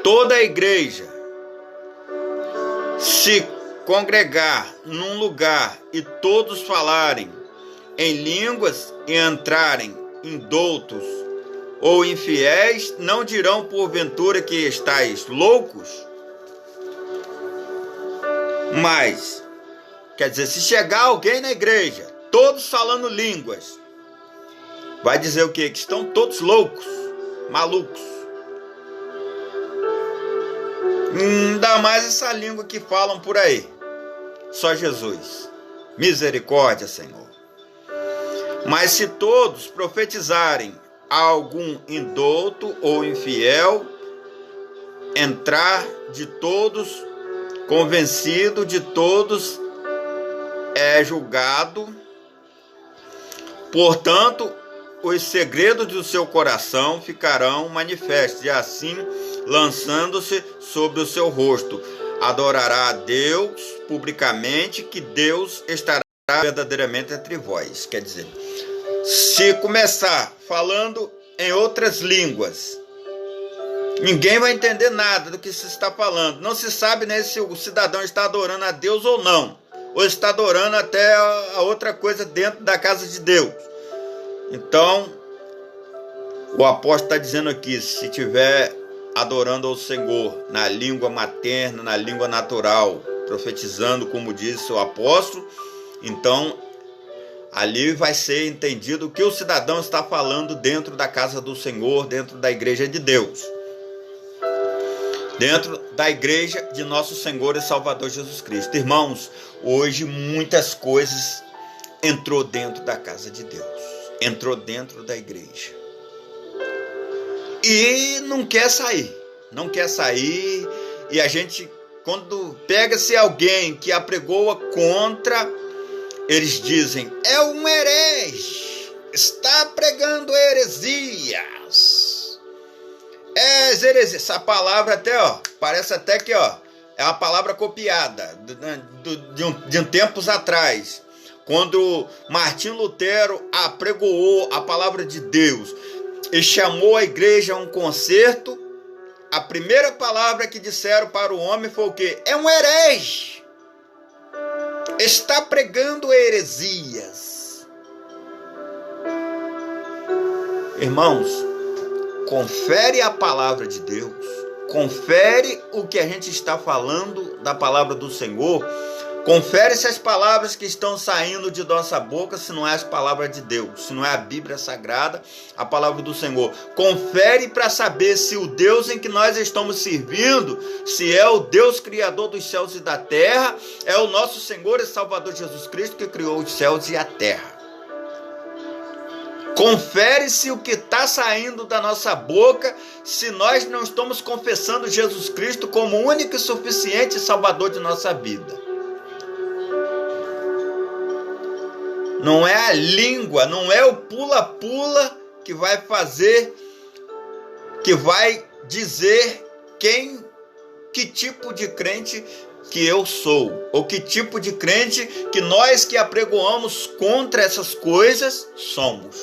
toda a igreja se congregar num lugar e todos falarem em línguas e entrarem indoutos ou infiéis, não dirão porventura que estáis loucos? Mas, quer dizer, se chegar alguém na igreja, todos falando línguas, vai dizer o quê? Que estão todos loucos, malucos. Ainda mais essa língua que falam por aí. Só Jesus. Misericórdia, Senhor. Mas se todos profetizarem, algum indouto ou infiel entrar de todos, convencido de todos, é julgado. Portanto, os segredos do seu coração ficarão manifestos, e assim, lançando-se sobre o seu rosto, adorará a Deus publicamente, que Deus estará verdadeiramente entre vós. Quer dizer, se começar falando em outras línguas, ninguém vai entender nada do que se está falando. Não se sabe, né, se o cidadão está adorando a Deus ou não, ou está adorando até a outra coisa dentro da casa de Deus. Então, o apóstolo está dizendo aqui, se tiver adorando ao Senhor na língua materna, na língua natural, profetizando, como disse o apóstolo, então ali vai ser entendido o que o cidadão está falando dentro da casa do Senhor, dentro da igreja de Deus, dentro da igreja de nosso Senhor e Salvador Jesus Cristo. Irmãos, hoje muitas coisas entrou dentro da casa de Deus, entrou dentro da igreja e não quer sair, e a gente, quando pega-se alguém que apregoa contra, eles dizem, é um herege, está pregando heresias. Heresia, essa palavra até, parece até que, é uma palavra copiada de tempos atrás, quando Martinho Lutero apregoou a palavra de Deus e chamou a igreja a um concerto, a primeira palavra que disseram para o homem foi o quê? É um herege. Está pregando heresias. Irmãos, confere a palavra de Deus, confere o que a gente está falando da palavra do Senhor, confere se as palavras que estão saindo de nossa boca, se não é as palavras de Deus, se não é a Bíblia Sagrada, a palavra do Senhor. Confere para saber se o Deus em que nós estamos servindo, se é o Deus Criador dos céus e da terra, é o nosso Senhor e Salvador Jesus Cristo que criou os céus e a terra. Confere se o que está saindo da nossa boca, se nós não estamos confessando Jesus Cristo como único e suficiente Salvador de nossa vida. Não é a língua, não é o pula-pula que vai fazer, que vai dizer que tipo de crente que eu sou, ou que tipo de crente que nós que apregoamos contra essas coisas somos.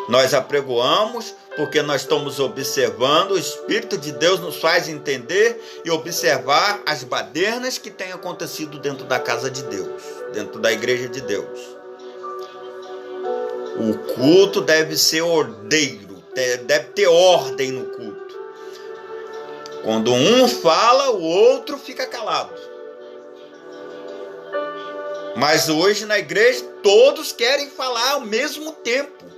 Nós apregoamos porque nós estamos observando, o Espírito de Deus nos faz entender e observar as badernas que têm acontecido dentro da casa de Deus, dentro da igreja de Deus. O culto deve ser ordeiro, deve ter ordem no culto. Quando um fala, o outro fica calado. Mas hoje na igreja todos querem falar ao mesmo tempo.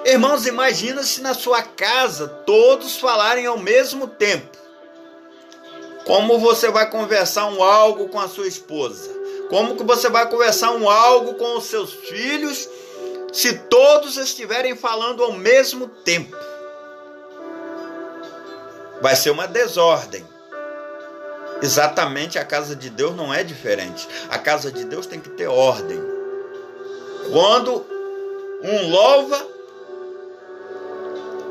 Irmãos, imagina se na sua casa todos falarem ao mesmo tempo. Como você vai conversar algo com a sua esposa? Como que você vai conversar algo com os seus filhos se todos estiverem falando ao mesmo tempo? Vai ser uma desordem. Exatamente, a casa de Deus não é diferente. A casa de Deus tem que ter ordem. Quando um louva,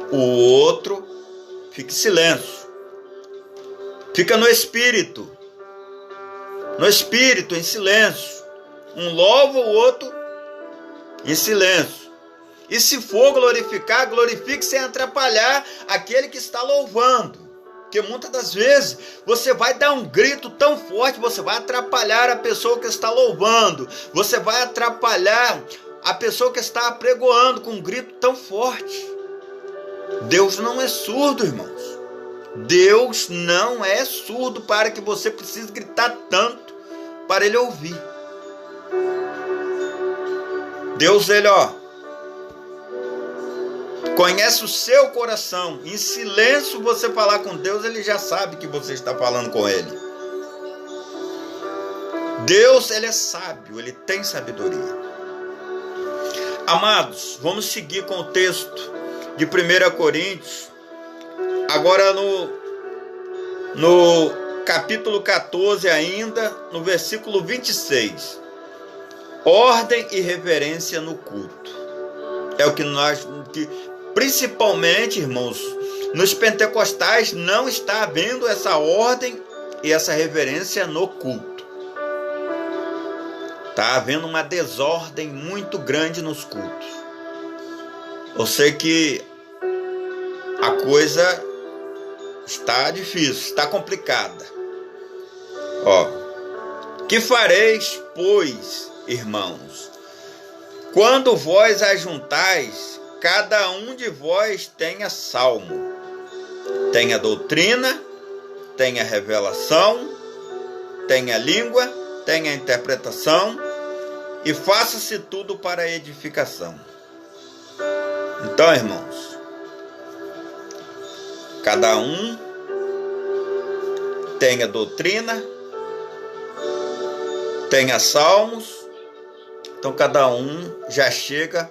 o outro fica em silêncio. Fica no espírito, em silêncio. Um louva, o outro em silêncio. E se for glorificar, glorifique sem atrapalhar aquele que está louvando. Porque muitas das vezes você vai dar um grito tão forte, você vai atrapalhar a pessoa que está louvando. Você vai atrapalhar a pessoa que está apregoando com um grito tão forte. Deus não é surdo, irmãos. Deus não é surdo para que você precise gritar tanto para Ele ouvir. Deus, Ele, conhece o seu coração. Em silêncio você falar com Deus, Ele já sabe que você está falando com Ele. Deus, Ele é sábio, Ele tem sabedoria. Amados, vamos seguir com o texto de 1 Coríntios, agora no capítulo 14 ainda, no versículo 26. Ordem e reverência no culto. É o que principalmente, irmãos, nos pentecostais não está havendo essa ordem e essa reverência no culto. Está havendo uma desordem muito grande nos cultos. Eu sei que a coisa está difícil, está complicada. Que fareis, pois, irmãos? Quando vós ajuntais, cada um de vós tenha salmo, tenha doutrina, tenha revelação, tenha língua, tenha interpretação, e faça-se tudo para a edificação. Então, irmãos, cada um tenha doutrina, tenha salmos. Então cada um já chega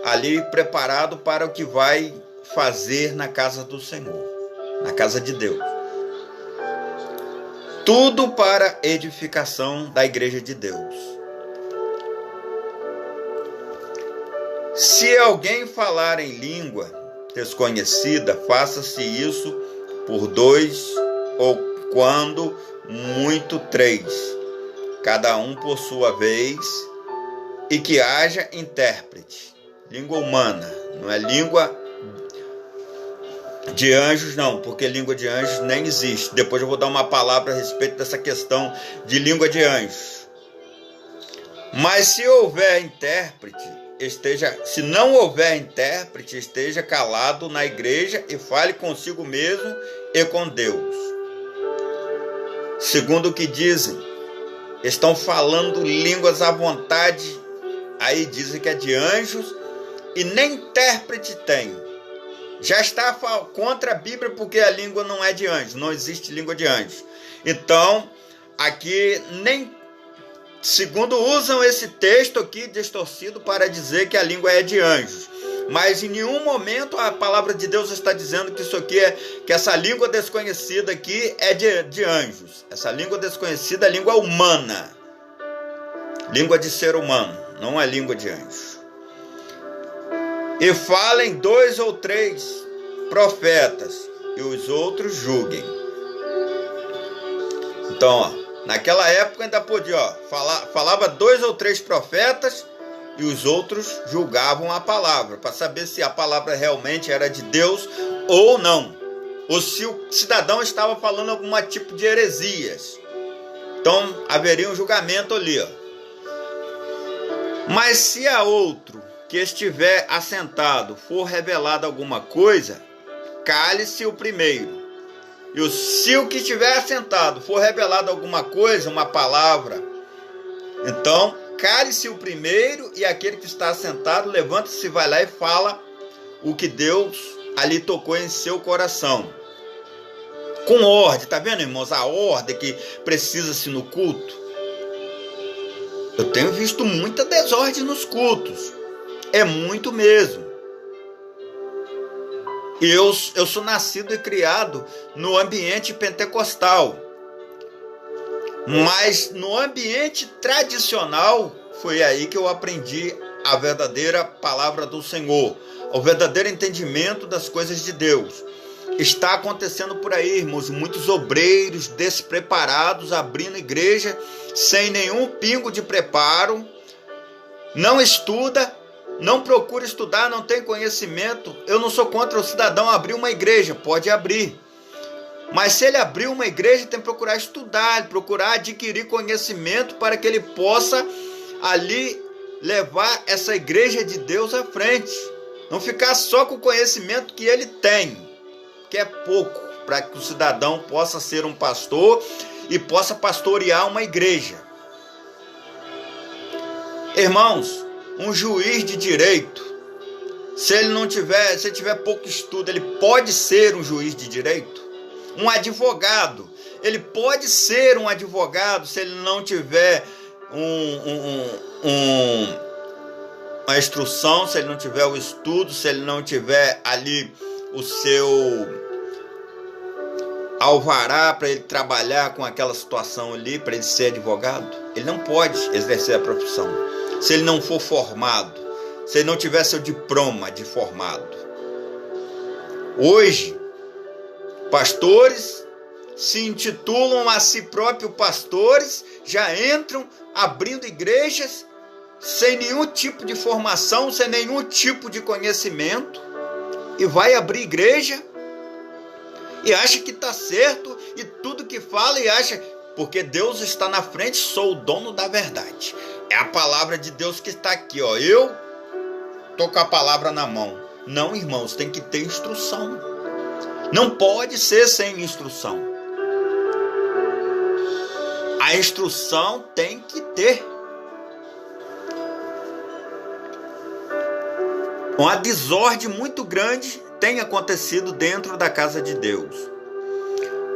ali preparado para o que vai fazer na casa do Senhor, na casa de Deus. Tudo para edificação da igreja de Deus. Se alguém falar em língua desconhecida, faça-se isso por 2 ou quando muito 3, cada um por sua vez, e que haja intérprete. Língua humana, não é língua de anjos, não, porque língua de anjos nem existe. Depois eu vou dar uma palavra a respeito dessa questão de língua de anjos. Mas se houver intérprete, se não houver intérprete, esteja calado na igreja e fale consigo mesmo e com Deus. Segundo o que dizem, estão falando línguas à vontade, aí dizem que é de anjos, e nem intérprete tem. Já está contra a Bíblia, porque a língua não é de anjos, não existe língua de anjos. Então, aqui nem, segundo usam esse texto aqui distorcido para dizer que a língua é de anjos. Mas em nenhum momento a palavra de Deus está dizendo que isso aqui que essa língua desconhecida aqui é de anjos. Essa língua desconhecida é língua humana. Língua de ser humano, não é língua de anjos. E falem 2 ou 3 profetas, e os outros julguem. Então, naquela época ainda podia, falava 2 ou 3 profetas, e os outros julgavam a palavra, para saber se a palavra realmente era de Deus ou não. Ou se o cidadão estava falando algum tipo de heresias. Então, haveria um julgamento ali. Mas se a outro que estiver assentado for revelado alguma coisa, cale-se o primeiro. E se o que estiver assentado for revelado alguma coisa, uma palavra, então cale-se o primeiro, e aquele que está assentado levanta-se, vai lá e fala o que Deus ali tocou em seu coração. Com ordem, tá vendo, irmãos? A ordem que precisa-se no culto. Eu tenho visto muita desordem nos cultos. É muito mesmo. Eu sou nascido e criado no ambiente pentecostal. Mas no ambiente tradicional, foi aí que eu aprendi a verdadeira palavra do Senhor, o verdadeiro entendimento das coisas de Deus. Está acontecendo por aí, irmãos, muitos obreiros despreparados abrindo igreja sem nenhum pingo de preparo, não estuda, não procura estudar, não tem conhecimento. Eu não sou contra o cidadão abrir uma igreja, pode abrir. Mas se ele abrir uma igreja, tem que procurar estudar, procurar adquirir conhecimento para que ele possa ali levar essa igreja de Deus à frente. Não ficar só com o conhecimento que ele tem, que é pouco, para que o cidadão possa ser um pastor e possa pastorear uma igreja. Irmãos, um juiz de direito, se tiver pouco estudo, ele pode ser um juiz de direito? Um advogado, ele pode ser um advogado se ele não tiver uma instrução, se ele não tiver o estudo, se ele não tiver ali o seu alvará para ele trabalhar com aquela situação ali, para ele ser advogado? Ele não pode exercer a profissão se ele não for formado, se ele não tiver seu diploma de formado. Hoje, pastores se intitulam a si próprios pastores, já entram abrindo igrejas sem nenhum tipo de formação, sem nenhum tipo de conhecimento, e vai abrir igreja e acha que está certo, e tudo que fala, e acha, porque Deus está na frente, sou o dono da verdade. É a palavra de Deus que está aqui, ó. Eu estou com a palavra na mão. Não, irmãos, tem que ter instrução. Não pode ser sem instrução. A instrução tem que ter. Uma desordem muito grande tem acontecido dentro da casa de Deus.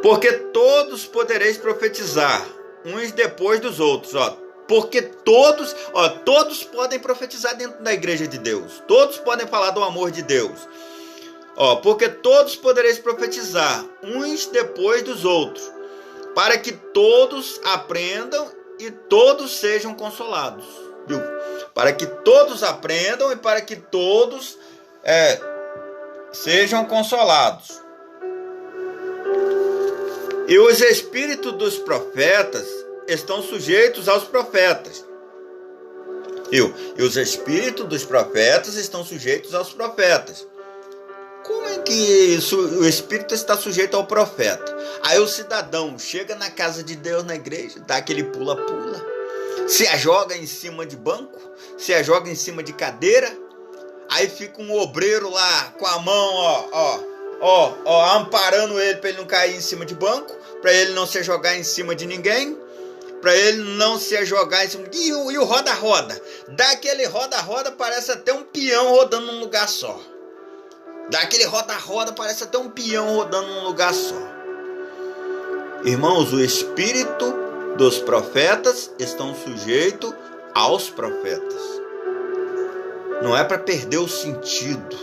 Porque todos podereis profetizar, uns depois dos outros, ó. Porque todos podem profetizar dentro da igreja de Deus. Todos podem falar do amor de Deus. Ó, porque todos podereis profetizar, uns depois dos outros, para que todos aprendam e todos sejam consolados. Viu? Para que todos aprendam e para que todos sejam consolados. E os espíritos dos profetas estão sujeitos aos profetas. E os espíritos dos profetas estão sujeitos aos profetas. Como é que isso, o espírito está sujeito ao profeta? Aí o cidadão chega na casa de Deus, na igreja, dá aquele pula-pula, se ajoga em cima de banco, se ajoga em cima de cadeira, aí fica um obreiro lá com a mão, amparando ele para ele não cair em cima de banco, para ele não se jogar em cima de ninguém, para ele não se jogar em cima de... E o roda-roda, dá aquele roda-roda, parece até um peão rodando num lugar só. Dá aquele roda-roda, parece até um peão rodando num lugar só. Irmãos, o espírito dos profetas estão sujeitos aos profetas. Não é para perder o sentido.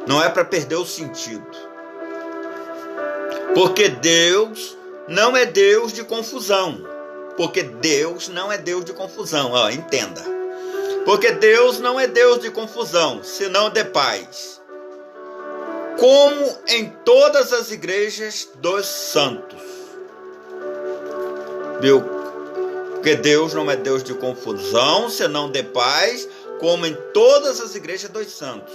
Não é para perder o sentido. Porque Deus não é Deus de confusão. Porque Deus não é Deus de confusão. Ó, entenda. Porque Deus não é Deus de confusão, senão de paz. Como em todas as igrejas dos santos. Viu? Porque Deus não é Deus de confusão, senão de paz, como em todas as igrejas dos santos.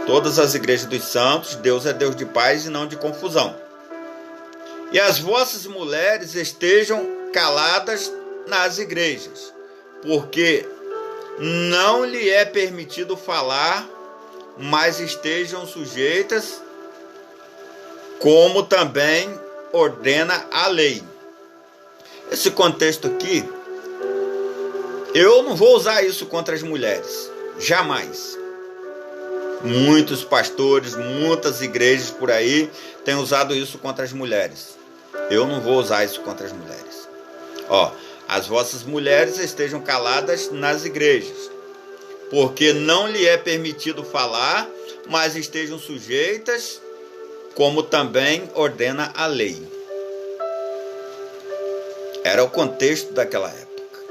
Todas as igrejas dos santos, Deus é Deus de paz e não de confusão. E as vossas mulheres estejam caladas nas igrejas, porque não lhe é permitido falar, mas estejam sujeitas, como também ordena a lei. Esse contexto aqui, eu não vou usar isso contra as mulheres, jamais. Muitos pastores, muitas igrejas por aí têm usado isso contra as mulheres. Eu não vou usar isso contra as mulheres. Ó, as vossas mulheres estejam caladas nas igrejas, porque não lhe é permitido falar, mas estejam sujeitas, como também ordena a lei. Era o contexto daquela época.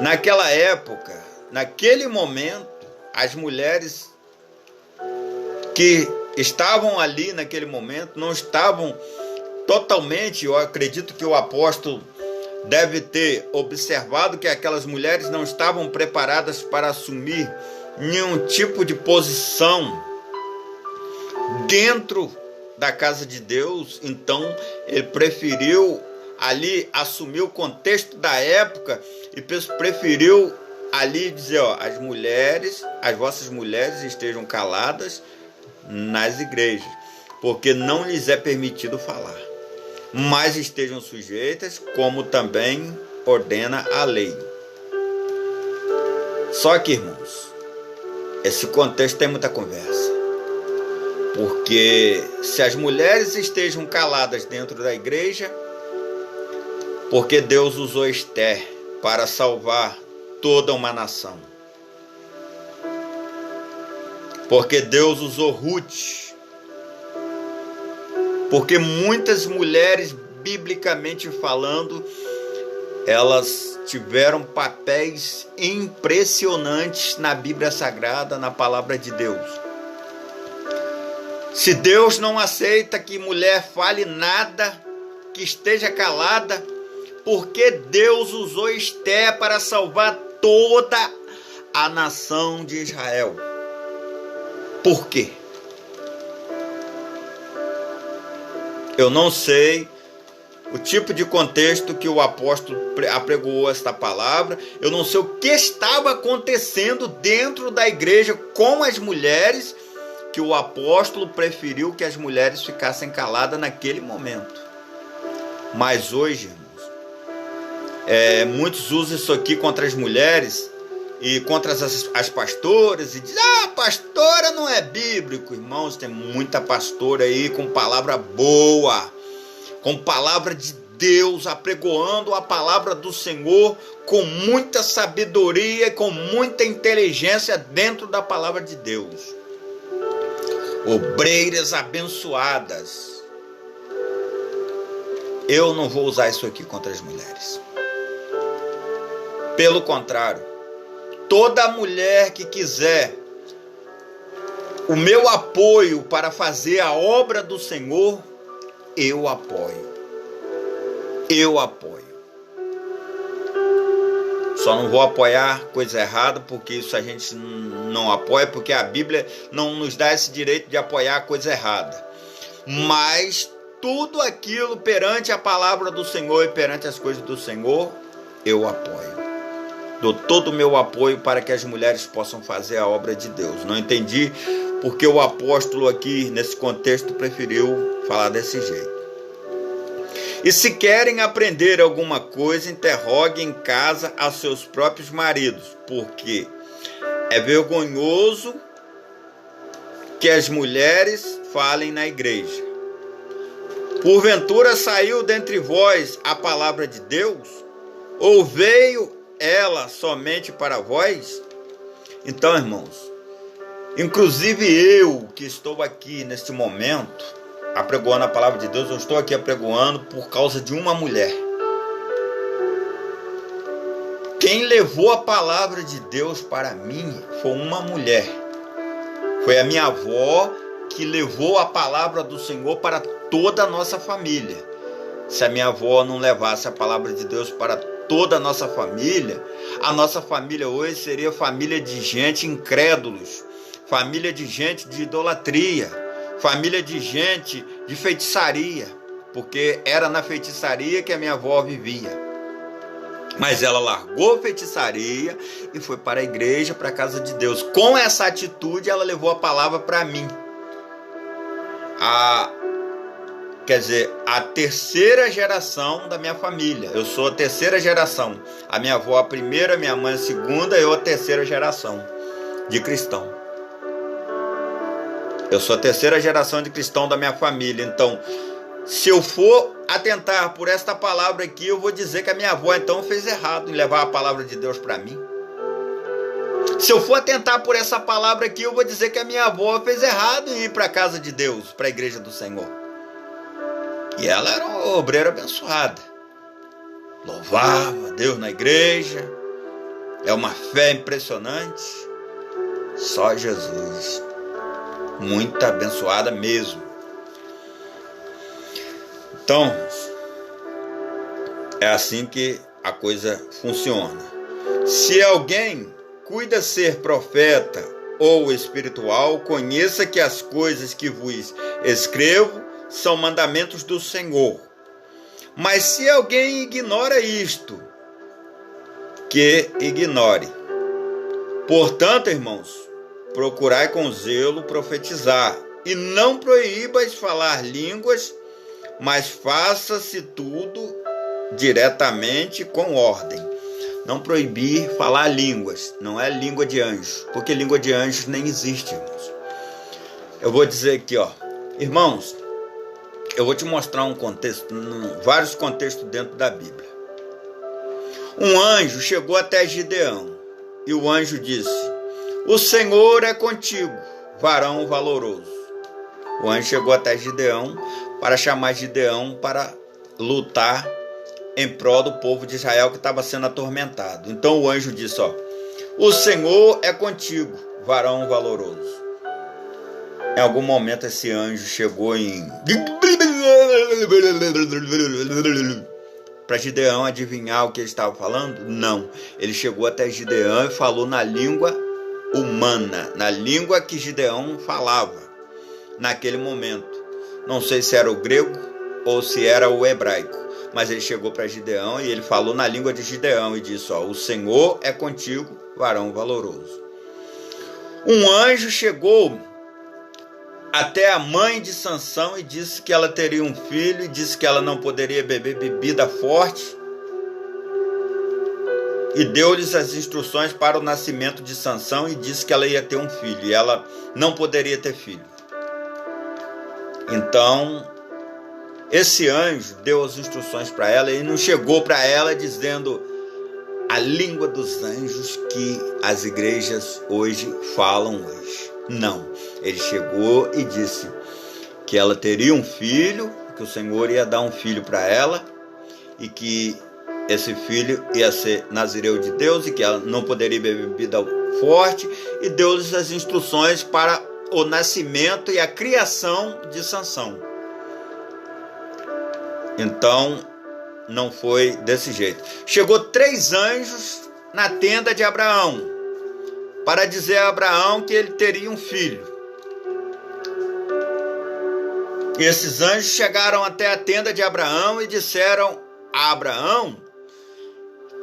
Naquela época, naquele momento, as mulheres que estavam ali naquele momento não estavam totalmente, eu acredito que o apóstolo deve ter observado que aquelas mulheres não estavam preparadas para assumir nenhum tipo de posição dentro da casa de Deus. Então ele preferiu ali assumir o contexto da época e preferiu ali dizer, ó, as vossas mulheres estejam caladas nas igrejas, porque não lhes é permitido falar, mas estejam sujeitas, como também ordena a lei. Só que, irmãos, esse contexto tem muita conversa. Porque se as mulheres estejam caladas dentro da igreja, porque Deus usou Esther para salvar toda uma nação. Porque Deus usou Ruth. Porque muitas mulheres, biblicamente falando, elas tiveram papéis impressionantes na Bíblia Sagrada, na palavra de Deus. Se Deus não aceita que mulher fale nada, que esteja calada, porque Deus usou Esther para salvar toda a nação de Israel? Por quê? Eu não sei o tipo de contexto que o apóstolo apregoou esta palavra. Eu não sei o que estava acontecendo dentro da igreja com as mulheres, que o apóstolo preferiu que as mulheres ficassem caladas naquele momento. Mas hoje, irmãos, muitos usam isso aqui contra as mulheres e contra as pastoras, e dizem: pastora não é bíblico. Irmãos, tem muita pastora aí com palavra boa, com palavra de Deus, apregoando a palavra do Senhor com muita sabedoria e com muita inteligência dentro da palavra de Deus. Obreiras abençoadas. Eu não vou usar isso aqui contra as mulheres. Pelo contrário, toda mulher que quiser o meu apoio para fazer a obra do Senhor, eu apoio. Eu apoio. Só não vou apoiar coisa errada, porque isso a gente não apoia, porque a Bíblia não nos dá esse direito de apoiar coisa errada. Mas tudo aquilo perante a palavra do Senhor e perante as coisas do Senhor, eu apoio. Dou todo o meu apoio para que as mulheres possam fazer a obra de Deus. Não entendi porque o apóstolo aqui, nesse contexto, preferiu falar desse jeito. E se querem aprender alguma coisa, interroguem em casa a seus próprios maridos, porque é vergonhoso que as mulheres falem na igreja. Porventura saiu dentre vós a palavra de Deus? Ou veio ela somente para vós? Então, irmãos, inclusive eu que estou aqui neste momento apregoando a palavra de Deus, eu estou aqui apregoando por causa de uma mulher. Quem levou a palavra de Deus para mim foi uma mulher. Foi a minha avó que levou a palavra do Senhor para toda a nossa família. Se a minha avó não levasse a palavra de Deus para toda a nossa família hoje seria família de gente incrédulos, família de gente de idolatria, família de gente de feitiçaria, porque era na feitiçaria que a minha avó vivia. Mas ela largou a feitiçaria e foi para a igreja, para a casa de Deus. Com essa atitude, ela levou a palavra para mim. A terceira geração da minha família. Eu sou a terceira geração. A minha avó a primeira, minha mãe a segunda, eu a terceira geração de cristão. Eu sou a terceira geração de cristão da minha família. Então, se eu for atentar por esta palavra aqui, eu vou dizer que a minha avó então fez errado em levar a palavra de Deus para mim. Se eu for atentar por essa palavra aqui, eu vou dizer que a minha avó fez errado em ir para a casa de Deus, para a igreja do Senhor. E ela era uma obreira abençoada. Louvava Deus na igreja. É uma fé impressionante. Só Jesus. Muito abençoada mesmo. Então, é assim que a coisa funciona. Se alguém cuida ser profeta ou espiritual, conheça que as coisas que vos escrevo são mandamentos do Senhor. Mas se alguém ignora isto, que ignore. Portanto, irmãos, procurai com zelo profetizar, e não proíbas falar línguas, mas faça-se tudo diretamente com ordem. Não proibir falar línguas, não é língua de anjos, porque língua de anjos nem existe, irmãos. Eu vou dizer aqui, irmãos, eu vou te mostrar um contexto, vários contextos dentro da Bíblia. Um anjo chegou até Gideão e o anjo disse: o Senhor é contigo, varão valoroso. O anjo chegou até Gideão para chamar Gideão para lutar em prol do povo de Israel que estava sendo atormentado. Então o anjo disse: o Senhor é contigo, varão valoroso. Em algum momento esse anjo chegou para Gideão adivinhar o que ele estava falando? Não. Ele chegou até Gideão e falou na língua humana, na língua que Gideão falava naquele momento. Não sei se era o grego ou se era o hebraico, mas ele chegou para Gideão e ele falou na língua de Gideão e disse: o Senhor é contigo, varão valoroso. Um anjo chegou até a mãe de Sansão e disse que ela teria um filho, e disse que ela não poderia beber bebida forte, e deu-lhes as instruções para o nascimento de Sansão e disse que ela ia ter um filho e ela não poderia ter filho. Então esse anjo deu as instruções para ela e não chegou para ela dizendo a língua dos anjos que as igrejas hoje falam hoje. Não, ele chegou e disse que ela teria um filho, que o Senhor ia dar um filho para ela e que esse filho ia ser nazireu de Deus e que ela não poderia beber bebida forte, e deu-lhes as instruções para o nascimento e a criação de Sansão. Então não foi desse jeito. Chegou 3 anjos na tenda de Abraão para dizer a Abraão que ele teria um filho. E esses anjos chegaram até a tenda de Abraão e disseram a Abraão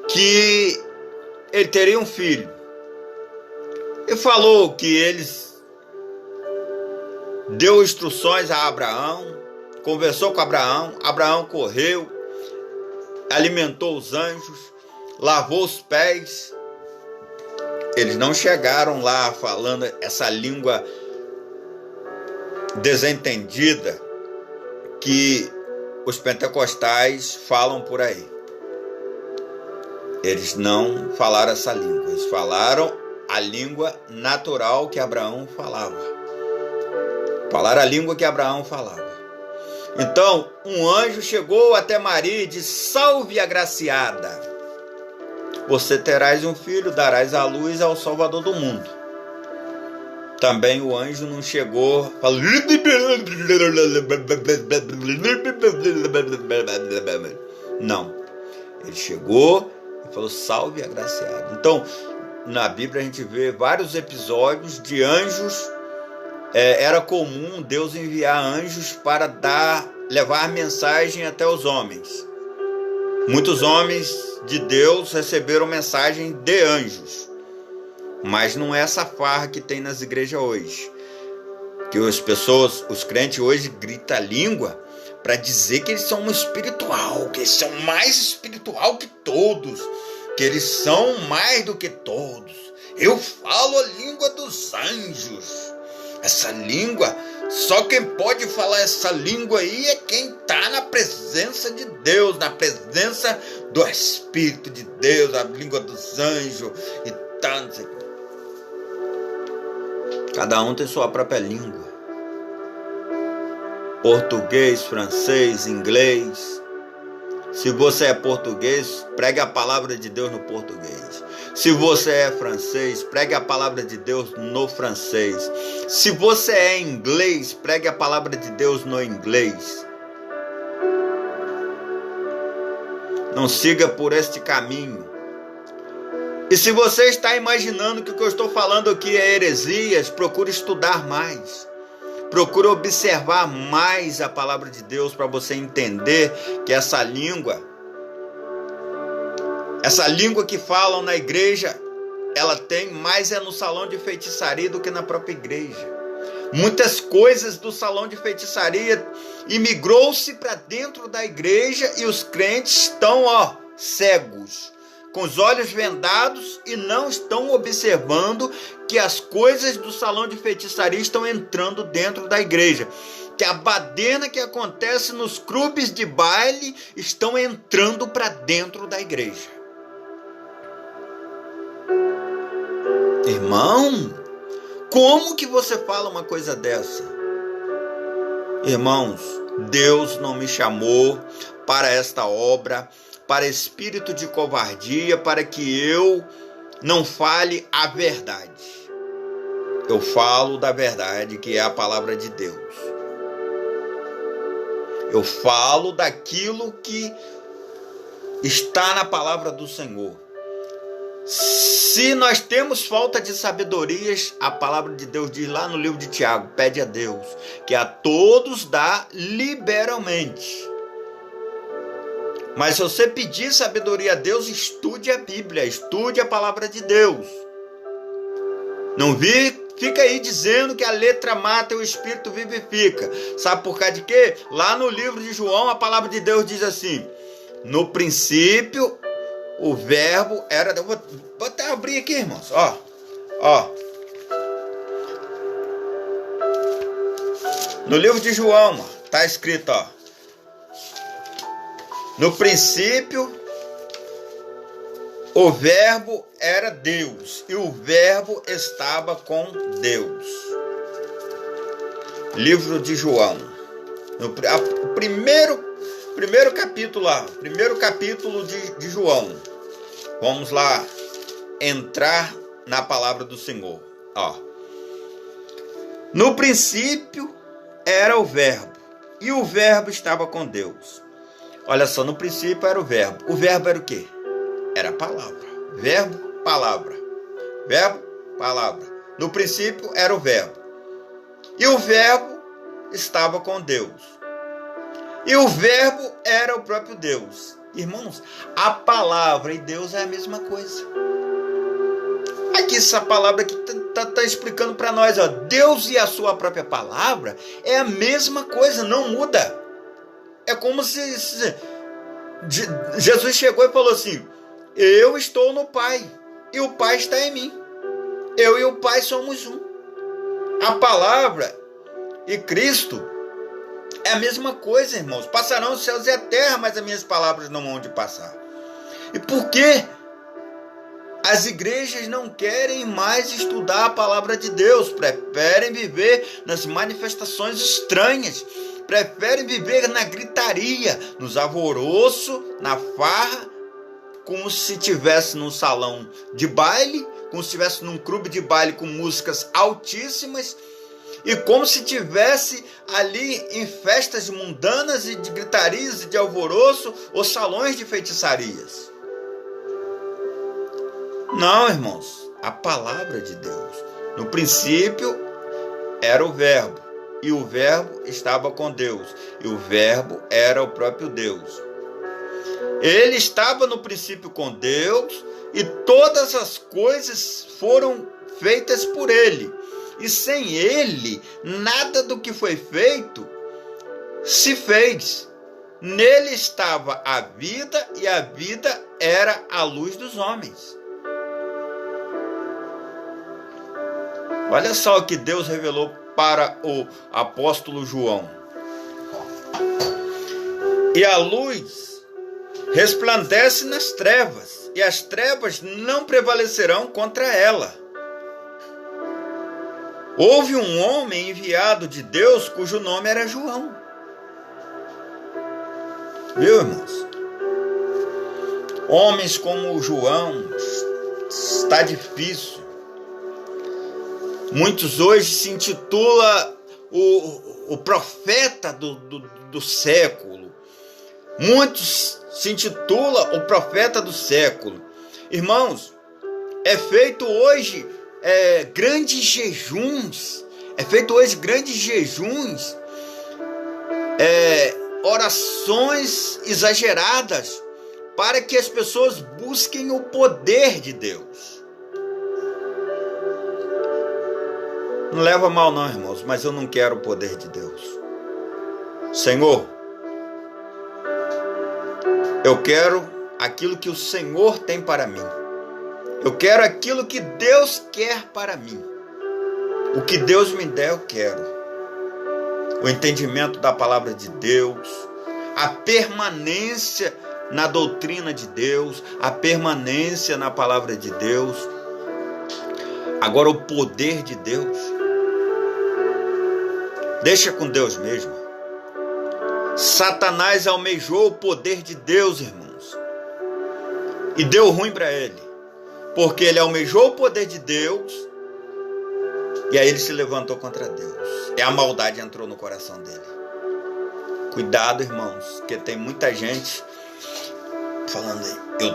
que ele teria um filho. E falou que eles deu instruções a Abraão, conversou com Abraão. Abraão correu, alimentou os anjos, lavou os pés. Eles não chegaram lá falando essa língua desentendida que os pentecostais falam por aí. Eles não falaram essa língua, eles falaram a língua natural que Abraão falava. Falaram a língua que Abraão falava. Então, um anjo chegou até Maria e disse: salve agraciada, você terás um filho, darás à luz ao Salvador do mundo. Também o anjo não chegou falando, não, ele chegou e falou: salve agraciado. Então na Bíblia a gente vê vários episódios de anjos. Era comum Deus enviar anjos para levar mensagem até os homens. Muitos homens de Deus receberam mensagem de anjos, mas não é essa farra que tem nas igrejas hoje, que os crentes hoje gritam a língua para dizer que eles são espiritual, que eles são mais espiritual que todos, que eles são mais do que todos. Eu falo a língua dos anjos. Essa língua, só quem pode falar essa língua aí é quem está na presença de Deus, na presença do Espírito de Deus, a língua dos anjos e tanto. Cada um tem sua própria língua. Português, francês, inglês. Se você é português, pregue a palavra de Deus no português. Se você é francês, pregue a palavra de Deus no francês. Se você é inglês, pregue a palavra de Deus no inglês. Não siga por este caminho. E se você está imaginando que o que eu estou falando aqui é heresias, procure estudar mais. Procure observar mais a palavra de Deus para você entender que essa língua que falam na igreja, ela tem mais no salão de feitiçaria do que na própria igreja. Muitas coisas do salão de feitiçaria imigrou-se para dentro da igreja e os crentes estão cegos, com os olhos vendados e não estão observando que as coisas do salão de feitiçaria estão entrando dentro da igreja. Que a baderna que acontece nos clubes de baile estão entrando para dentro da igreja. Irmão, como que você fala uma coisa dessa? Irmãos, Deus não me chamou para esta obra, para espírito de covardia, para que eu não fale a verdade. Eu falo da verdade, que é a palavra de Deus. Eu falo daquilo que está na palavra do Senhor. Se nós temos falta de sabedorias, a palavra de Deus diz lá no livro de Tiago, pede a Deus, que a todos dá liberalmente. Mas se você pedir sabedoria a Deus, estude a Bíblia, estude a palavra de Deus. Não fica aí dizendo que a letra mata e o espírito vivifica. Sabe por causa de quê? Lá no livro de João, a palavra de Deus diz assim: no princípio, o verbo era... Vou até abrir aqui, irmãos. Ó. No livro de João, está escrito, ó. No princípio, o verbo era Deus, e o verbo estava com Deus. Livro de João. O primeiro capítulo lá. Primeiro capítulo de João. Vamos lá entrar na palavra do Senhor. Ó. No princípio era o verbo, e o verbo estava com Deus. Olha só, no princípio era o verbo. O verbo era o quê? Era a palavra. Verbo, palavra. Verbo, palavra. No princípio era o verbo. E o verbo estava com Deus. E o verbo era o próprio Deus. Irmãos, a palavra e Deus é a mesma coisa. Aqui essa palavra aqui está explicando para nós, ó, Deus e a sua própria palavra é a mesma coisa, não muda. É como se Jesus chegou e falou assim: eu estou no Pai e o Pai está em mim. Eu e o Pai somos um. A palavra e Cristo é a mesma coisa, irmãos. Passarão os céus e a terra, mas as minhas palavras não vão de passar. E por quê? As igrejas não querem mais estudar a palavra de Deus, preferem viver nas manifestações estranhas, preferem viver na gritaria, nos alvoroços, na farra, como se estivesse num salão de baile, como se estivesse num clube de baile com músicas altíssimas, e como se estivesse ali em festas mundanas e de gritarias e de alvoroço, ou salões de feitiçarias. Não, irmãos, a palavra de Deus. No princípio era o verbo, e o verbo estava com Deus, e o verbo era o próprio Deus. Ele estava no princípio com Deus, e todas as coisas foram feitas por ele. E sem ele, nada do que foi feito se fez. Nele estava a vida, e a vida era a luz dos homens. Olha só o que Deus revelou para o apóstolo João. E a luz resplandece nas trevas, e as trevas não prevalecerão contra ela. Houve um homem enviado de Deus cujo nome era João. Viu, irmãos? Homens como o João, está difícil. Muitos hoje se intitulam o profeta do século. Muitos se intitulam o profeta do século. Irmãos, é feito hoje grandes jejuns. Orações exageradas para que as pessoas busquem o poder de Deus. Não leva mal não, irmãos, mas eu não quero o poder de Deus. Senhor, eu quero aquilo que o Senhor tem para mim. Eu quero aquilo que Deus quer para mim. O que Deus me der, eu quero. O entendimento da palavra de Deus, a permanência na doutrina de Deus, a permanência na palavra de Deus. Agora, o poder de Deus, deixa com Deus mesmo. Satanás almejou o poder de Deus, irmãos, e deu ruim para ele, porque ele almejou o poder de Deus, e aí ele se levantou contra Deus, e a maldade entrou no coração dele. Cuidado, irmãos, porque tem muita gente falando aí,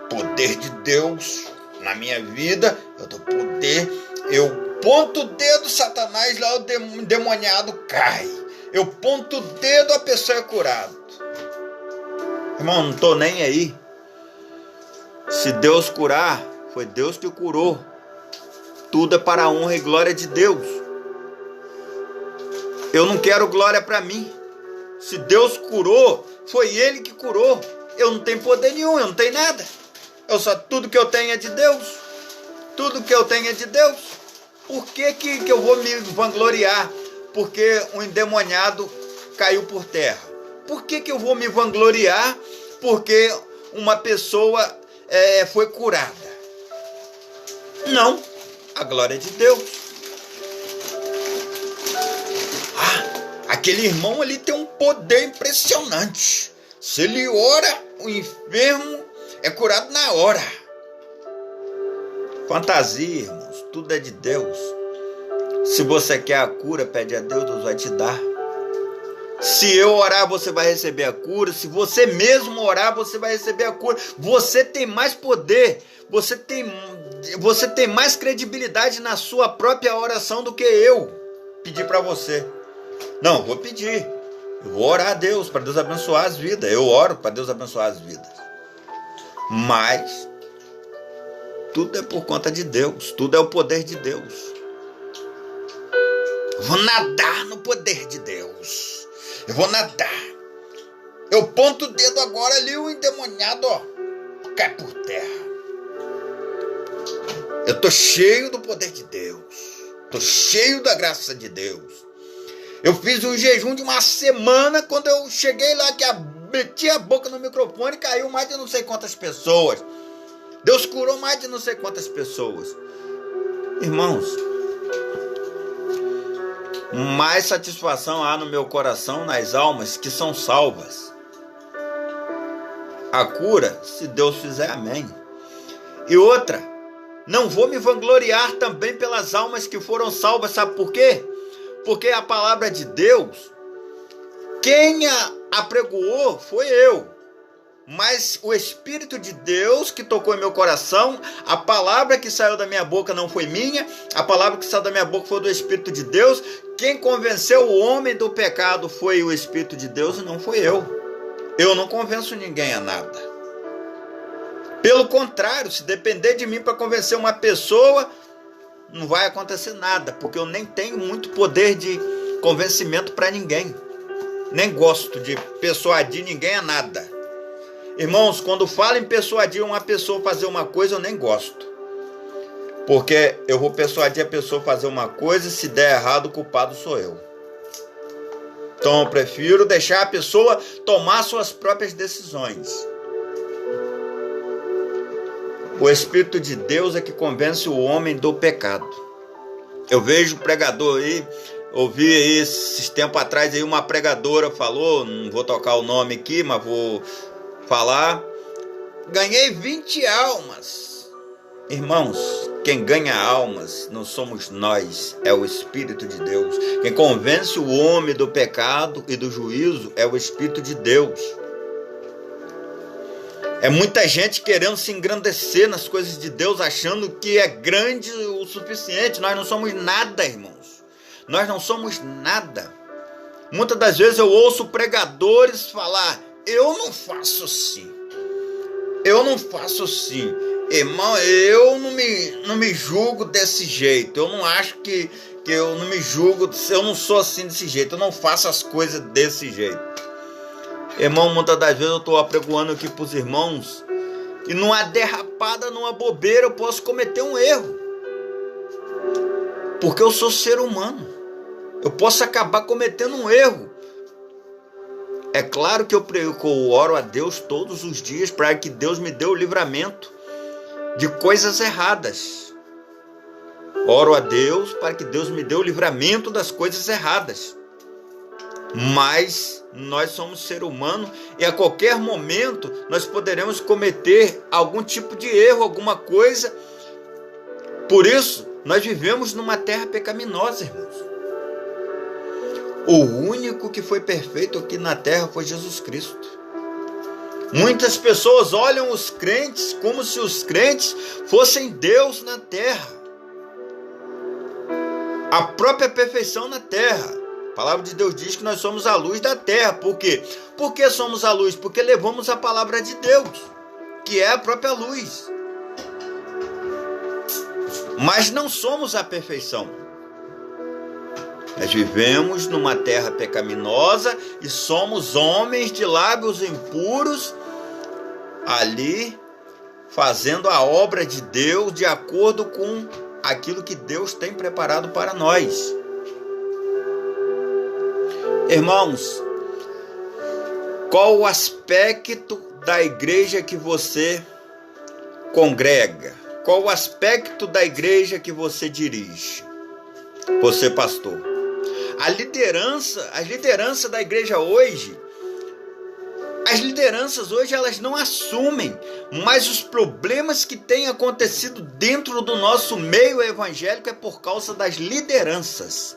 poder de Deus na minha vida, eu dou poder, eu ponto o dedo, Satanás, lá o endemoniado cai. Eu ponto o dedo, a pessoa é curada. Irmão, não estou nem aí. Se Deus curar, foi Deus que curou. Tudo é para a honra e glória de Deus. Eu não quero glória para mim. Se Deus curou, foi Ele que curou. Eu não tenho poder nenhum, eu não tenho nada. Tudo que eu tenho é de Deus. Tudo que eu tenho é de Deus. Por que eu vou me vangloriar? Porque um endemoniado caiu por terra. Por que eu vou me vangloriar? Porque uma pessoa foi curada. Não, a glória é de Deus. Aquele irmão ali tem um poder impressionante. Se ele ora, o enfermo é curado na hora. Fantasia, irmãos, tudo é de Deus. Se você quer a cura, pede a Deus, Deus vai te dar. Se eu orar, você vai receber a cura. Se você mesmo orar, você vai receber a cura. Você tem mais poder, você tem mais credibilidade na sua própria oração do que eu pedir para você. Não, eu vou pedir. Eu vou orar a Deus, para Deus abençoar as vidas. Eu oro para Deus abençoar as vidas. Mas tudo é por conta de Deus. Tudo é o poder de Deus. Eu vou nadar no poder de Deus. Eu vou nadar. Eu ponto o dedo agora ali, o endemoniado, cai por terra. Eu estou cheio do poder de Deus. Estou cheio da graça de Deus. Eu fiz um jejum de uma semana. Quando eu cheguei lá, que meti a boca no microfone, caiu mais de não sei quantas pessoas. Deus curou mais de não sei quantas pessoas. Irmãos, mais satisfação há no meu coração nas almas que são salvas. A cura, se Deus fizer, amém. E outra, não vou me vangloriar também pelas almas que foram salvas, sabe por quê? Porque a palavra de Deus, quem a apregoou foi eu. Mas o Espírito de Deus que tocou em meu coração, a palavra que saiu da minha boca não foi minha, a palavra que saiu da minha boca foi do Espírito de Deus. Quem convenceu o homem do pecado foi o Espírito de Deus e não foi eu. Eu não convenço ninguém a nada. Pelo contrário, se depender de mim para convencer uma pessoa, não vai acontecer nada, porque eu nem tenho muito poder de convencimento para ninguém. Nem gosto de persuadir ninguém a nada. Irmãos, quando falo em persuadir uma pessoa a fazer uma coisa, eu nem gosto. Porque eu vou persuadir a pessoa a fazer uma coisa e se der errado, o culpado sou eu. Então eu prefiro deixar a pessoa tomar suas próprias decisões. O Espírito de Deus é que convence o homem do pecado. Eu vejo pregador aí, ouvi aí esses tempos atrás aí uma pregadora falou, não vou tocar o nome aqui, mas vou falar, ganhei 20 almas. Irmãos, quem ganha almas não somos nós, é o Espírito de Deus. Quem convence o homem do pecado e do juízo é o Espírito de Deus. É muita gente querendo se engrandecer nas coisas de Deus, achando que é grande o suficiente. Nós não somos nada, irmãos. Nós não somos nada. Muitas das vezes eu ouço pregadores falar, eu não faço assim. Eu não faço assim. Irmão, eu não me julgo desse jeito. Eu não acho que eu não me julgo, eu não sou assim desse jeito. Eu não faço as coisas desse jeito. Irmão, muitas das vezes eu estou apregoando aqui para os irmãos que numa derrapada, numa bobeira, eu posso cometer um erro. Porque eu sou ser humano. Eu posso acabar cometendo um erro. É claro que eu oro a Deus todos os dias para que Deus me dê o livramento de coisas erradas. Oro a Deus para que Deus me dê o livramento das coisas erradas. Mas nós somos ser humano e a qualquer momento nós poderemos cometer algum tipo de erro, alguma coisa. Por isso, nós vivemos numa terra pecaminosa, irmãos. O único que foi perfeito aqui na terra foi Jesus Cristo. Muitas pessoas olham os crentes como se os crentes fossem Deus na terra. A própria perfeição na terra. A palavra de Deus diz que nós somos a luz da terra. Por quê? Por que somos a luz? Porque levamos a palavra de Deus, que é a própria luz. Mas não somos a perfeição. Nós vivemos numa terra pecaminosa e somos homens de lábios impuros, ali fazendo a obra de Deus de acordo com aquilo que Deus tem preparado para nós. Irmãos, qual o aspecto da igreja que você congrega? Qual o aspecto da igreja que você dirige? Você, pastor. As lideranças da igreja hoje, as lideranças hoje elas não assumem, mas os problemas que têm acontecido dentro do nosso meio evangélico é por causa das lideranças.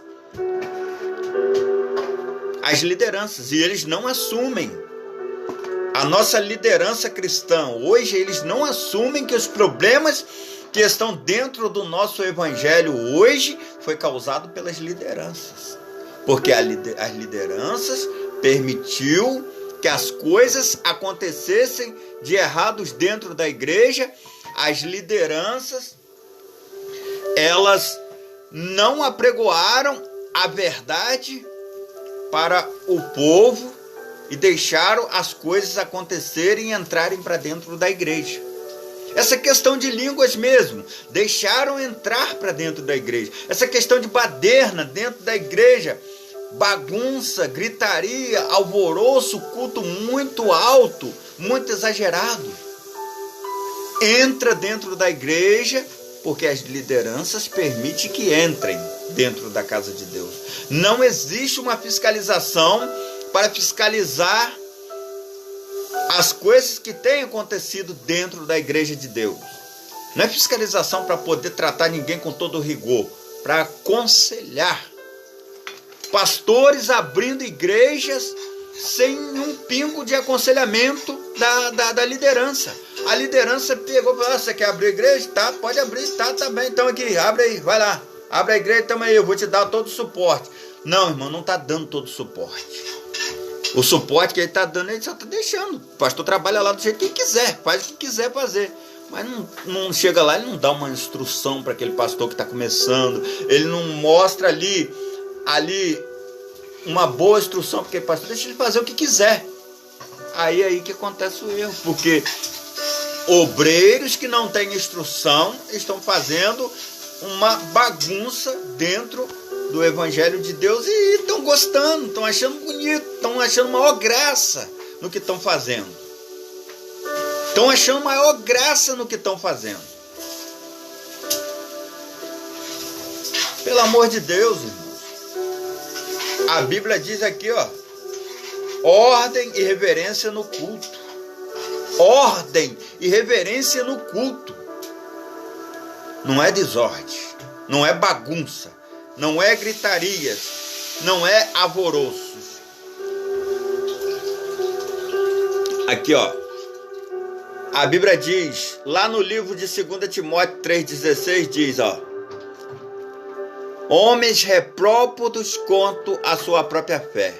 As lideranças, e eles não assumem. A nossa liderança cristã, hoje eles não assumem que os problemas que estão dentro do nosso evangelho hoje foi causado pelas lideranças. Porque as lideranças permitiu que as coisas acontecessem de errados dentro da igreja. As lideranças, elas não apregoaram a verdade para o povo e deixaram as coisas acontecerem e entrarem para dentro da igreja. Essa questão de línguas mesmo, deixaram entrar para dentro da igreja. Essa questão de baderna dentro da igreja, bagunça, gritaria, alvoroço, culto muito alto, muito exagerado. Entra dentro da igreja porque as lideranças permitem que entrem dentro da casa de Deus. Não existe uma fiscalização para fiscalizar as coisas que têm acontecido dentro da igreja de Deus. Não é fiscalização para poder tratar ninguém com todo rigor, para aconselhar. Pastores abrindo igrejas sem um pingo de aconselhamento da liderança. A liderança pegou e falou: você quer abrir a igreja? Tá, pode abrir, tá bem, então aqui, abre aí, vai lá. Abre a igreja, tamo aí, eu vou te dar todo o suporte. Não, irmão, não está dando todo o suporte. O suporte que ele está dando, ele só está deixando. O pastor trabalha lá do jeito que quiser, faz o que quiser fazer. Mas não chega lá, ele não dá uma instrução para aquele pastor que está começando. Ele não mostra ali uma boa instrução para aquele pastor. Deixa ele fazer o que quiser. Aí que acontece o erro. Porque obreiros que não têm instrução estão fazendo uma bagunça dentro do evangelho de Deus e estão gostando, estão achando bonito, estão achando maior graça no que estão fazendo. Estão achando maior graça no que estão fazendo. Pelo amor de Deus, irmãos. A Bíblia diz aqui, ó, ordem e reverência no culto. Ordem e reverência no culto. Não é desordem, não é bagunça, não é gritarias, não é alvoroços. Aqui, ó, a Bíblia diz, lá no livro de 2 Timóteo 3,16, diz, ó, homens repróbados quanto à sua própria fé.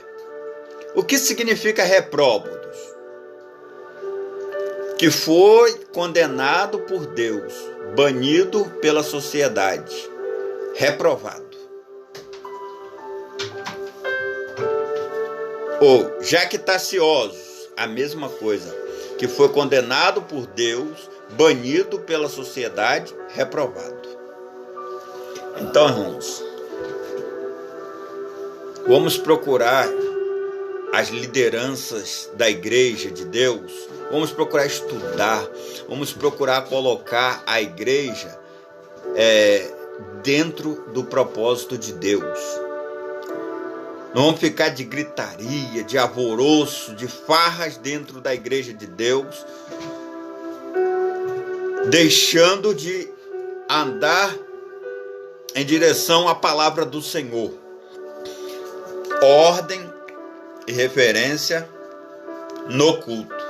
O que significa repróbados? Que foi condenado por Deus, banido pela sociedade, reprovado. Ou jactaciosos, a mesma coisa, que foi condenado por Deus, banido pela sociedade, reprovado. Então, irmãos, vamos procurar as lideranças da igreja de Deus, vamos procurar estudar, vamos procurar colocar a igreja dentro do propósito de Deus. Não vamos ficar de gritaria, de alvoroço, de farras dentro da igreja de Deus, deixando de andar em direção à palavra do Senhor. Ordem e referência no culto.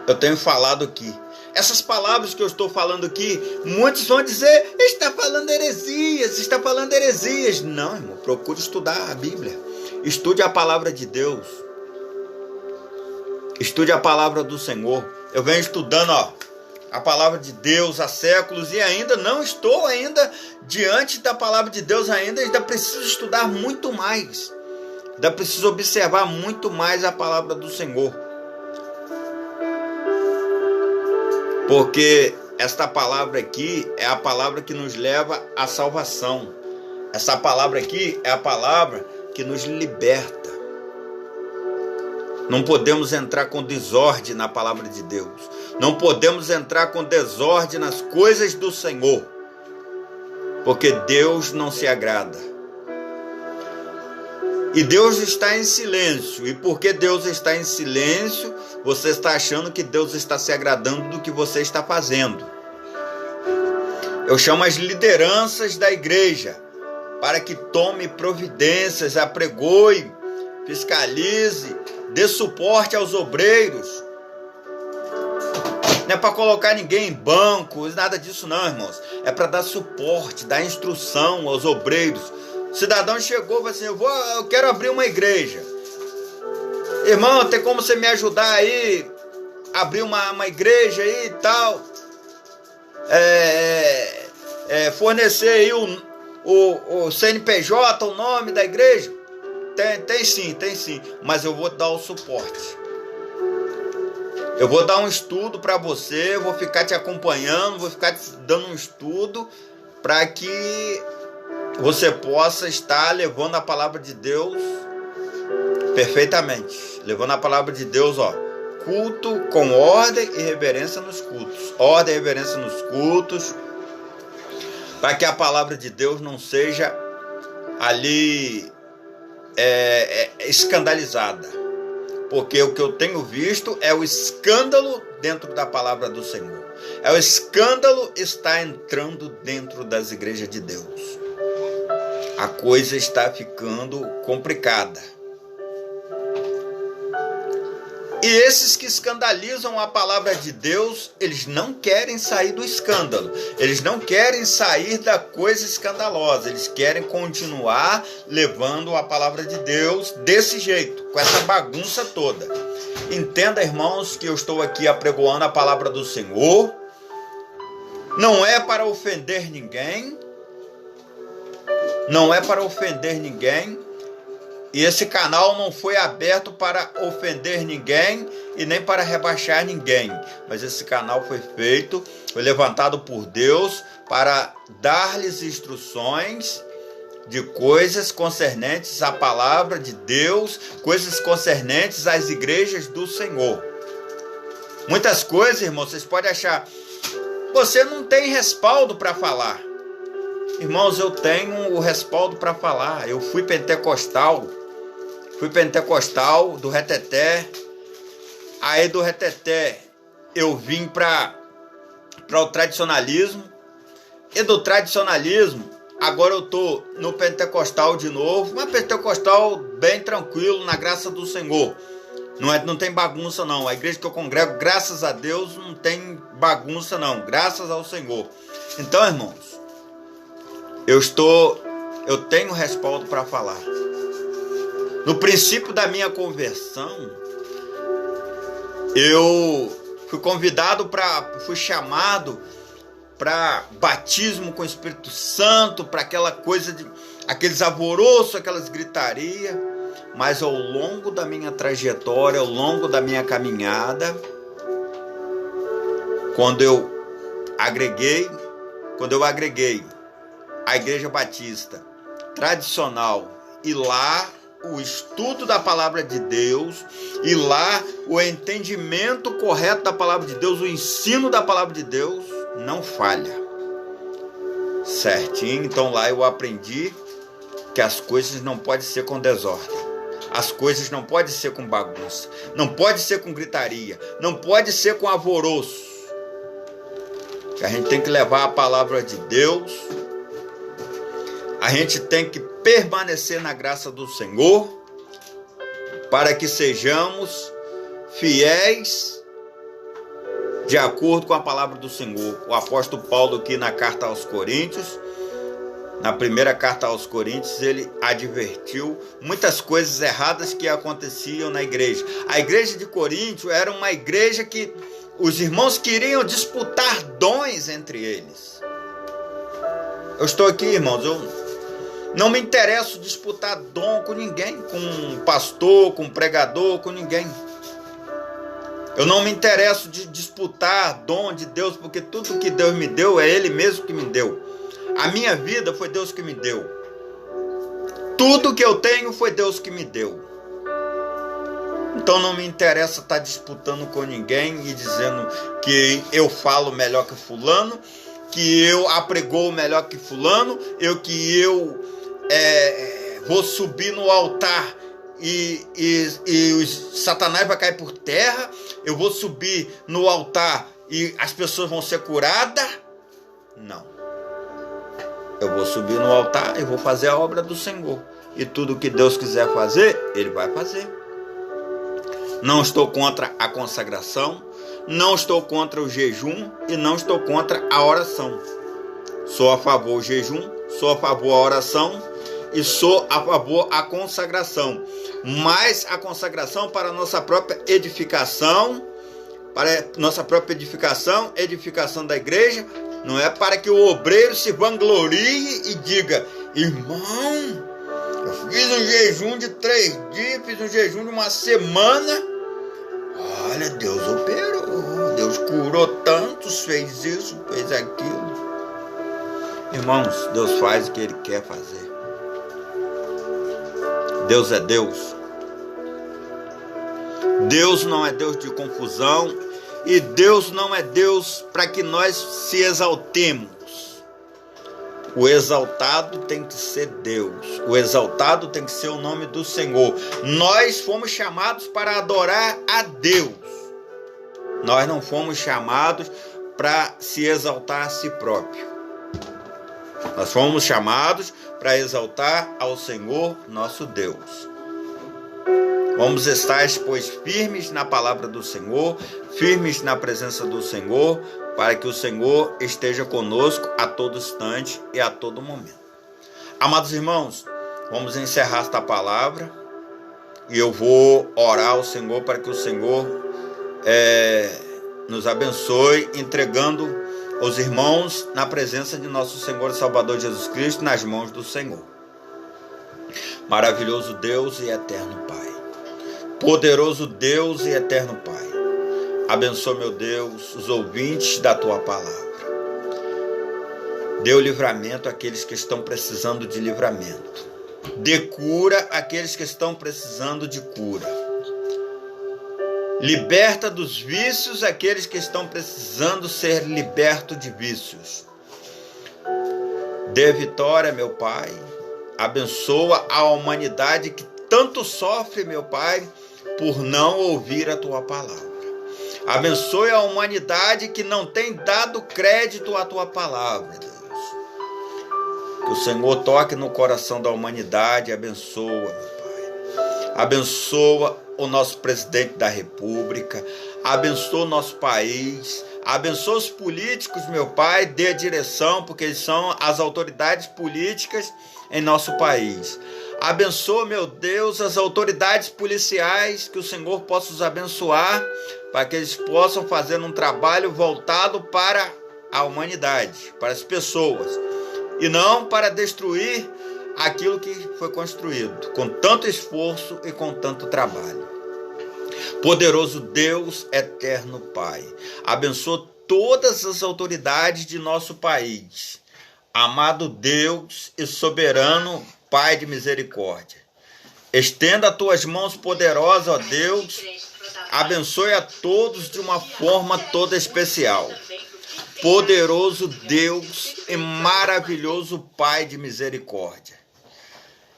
Eu tenho falado aqui. Essas palavras que eu estou falando aqui, muitos vão dizer, está falando heresias. Não, irmão, procure estudar a Bíblia. Estude a palavra de Deus. Estude a palavra do Senhor. Eu venho estudando, a palavra de Deus há séculos e ainda não estou diante da palavra de Deus ainda preciso estudar muito mais. Ainda preciso observar muito mais a palavra do Senhor. Porque esta palavra aqui é a palavra que nos leva à salvação. Essa palavra aqui é a palavra que nos liberta. Não podemos entrar com desordem na palavra de Deus. Não podemos entrar com desordem nas coisas do Senhor. Porque Deus não se agrada. E Deus está em silêncio. E porque Deus está em silêncio, você está achando que Deus está se agradando do que você está fazendo. Eu chamo as lideranças da igreja para que tome providências, apregoe, fiscalize, dê suporte aos obreiros. Não é para colocar ninguém em bancos, nada disso não, irmãos. É para dar suporte, dar instrução aos obreiros. O cidadão chegou e falou assim, eu quero abrir uma igreja. Irmão, tem como você me ajudar aí? Abrir uma igreja aí e tal? Fornecer aí o CNPJ, o nome da igreja? Tem sim. Mas eu vou dar o suporte. Eu vou dar um estudo para você, vou ficar te acompanhando, vou ficar te dando um estudo para que você possa estar levando a palavra de Deus perfeitamente. Levando a palavra de Deus, culto com ordem e reverência nos cultos. Ordem e reverência nos cultos. Para que a palavra de Deus não seja ali escandalizada. Porque o que eu tenho visto é o escândalo dentro da palavra do Senhor. O escândalo está entrando dentro das igrejas de Deus. A coisa está ficando complicada. E esses que escandalizam a palavra de Deus, eles não querem sair do escândalo. Eles não querem sair da coisa escandalosa. Eles querem continuar levando a palavra de Deus desse jeito, com essa bagunça toda. Entenda, irmãos, que eu estou aqui apregoando a palavra do Senhor. Não é para ofender ninguém. Não é para ofender ninguém. E esse canal não foi aberto para ofender ninguém e nem para rebaixar ninguém. Mas esse canal foi levantado por Deus para dar-lhes instruções de coisas concernentes à palavra de Deus, coisas concernentes às igrejas do Senhor. Muitas coisas, irmão, vocês podem achar, você não tem respaldo para falar. Irmãos, eu tenho o respaldo para falar. Eu fui pentecostal do Reteté. Aí do Reteté eu vim para o tradicionalismo. E do tradicionalismo, agora eu estou no pentecostal de novo. Mas pentecostal bem tranquilo, na graça do Senhor. Não tem bagunça não. A igreja que eu congrego, graças a Deus, não tem bagunça não. Graças ao Senhor. Então, irmãos, eu tenho respaldo para falar. No princípio da minha conversão, eu fui chamado para batismo com o Espírito Santo, para aquela coisa aqueles alvoroços, aquelas gritarias. mas ao longo da minha trajetória, ao longo da minha caminhada, quando eu agreguei a Igreja Batista tradicional, e lá o estudo da palavra de Deus, e lá o entendimento correto da palavra de Deus, o ensino da palavra de Deus não falha. Certinho, então lá eu aprendi que as coisas não podem ser com desordem. As coisas não podem ser com bagunça, não pode ser com gritaria, não pode ser com alvoroço. A gente tem que levar a palavra de Deus, a gente tem que permanecer na graça do Senhor, para que sejamos fiéis de acordo com a palavra do Senhor. O apóstolo Paulo aqui na carta aos Coríntios, na primeira carta aos Coríntios, ele advertiu muitas coisas erradas que aconteciam na igreja. A igreja de Coríntio era uma igreja que os irmãos queriam disputar dons entre eles. Eu estou aqui, irmãos, eu não me interesso disputar dom com ninguém, com pastor, com pregador, com ninguém. Eu não me interesso de disputar dom de Deus, porque tudo que Deus me deu é Ele mesmo que me deu. A minha vida foi Deus que me deu. Tudo que eu tenho foi Deus que me deu. Então não me interessa estar disputando com ninguém e dizendo que eu falo melhor que fulano, que eu apregoo melhor que fulano, que eu vou subir no altar e Satanás vai cair por terra, eu vou subir no altar e as pessoas vão ser curadas. Não. Eu vou subir no altar e vou fazer a obra do Senhor. E tudo que Deus quiser fazer, Ele vai fazer. Não estou contra a consagração, não estou contra o jejum e não estou contra a oração. Sou a favor do jejum, sou a favor da oração e sou a favor da consagração. Mas a consagração para a nossa própria edificação, edificação da igreja, não é para que o obreiro se vanglorie e diga: irmão, eu fiz um jejum de 3 dias, fiz um jejum de uma semana. Olha, Deus operou, Deus curou tantos, fez isso, fez aquilo. Irmãos, Deus faz o que Ele quer fazer. Deus é Deus. Deus não é Deus de confusão. E Deus não é Deus para que nós se exaltemos. O exaltado tem que ser Deus. O exaltado tem que ser o nome do Senhor. Nós fomos chamados para adorar a Deus. Nós não fomos chamados para se exaltar a si próprio. Nós fomos chamados para exaltar ao Senhor nosso Deus. Vamos estar, pois, firmes na palavra do Senhor, firmes na presença do Senhor, para que o Senhor esteja conosco a todo instante e a todo momento. Amados irmãos, vamos encerrar esta palavra e eu vou orar ao Senhor para que o Senhor nos abençoe, entregando os irmãos na presença de nosso Senhor e Salvador Jesus Cristo, nas mãos do Senhor. Maravilhoso Deus e eterno Pai. Poderoso Deus e eterno Pai, abençoa, meu Deus, os ouvintes da Tua palavra. Dê o livramento àqueles que estão precisando de livramento. Dê cura àqueles que estão precisando de cura. Liberta dos vícios aqueles que estão precisando ser libertos de vícios. Dê vitória, meu Pai. Abençoa a humanidade que tanto sofre, meu Pai, por não ouvir a Tua palavra. Abençoe a humanidade que não tem dado crédito à Tua palavra, Deus. Que o Senhor toque no coração da humanidade, abençoa, meu Pai. Abençoa o nosso presidente da República, abençoa o nosso país, abençoa os políticos, meu Pai, dê a direção, porque eles são as autoridades políticas em nosso país. Abençoa, meu Deus, as autoridades policiais, que o Senhor possa os abençoar, para que eles possam fazer um trabalho voltado para a humanidade, para as pessoas, e não para destruir aquilo que foi construído, com tanto esforço e com tanto trabalho. Poderoso Deus, eterno Pai, abençoa todas as autoridades de nosso país. Amado Deus e soberano Pai de misericórdia, estenda as tuas mãos poderosas, ó Deus, abençoe a todos de uma forma toda especial. Poderoso Deus e maravilhoso Pai de misericórdia,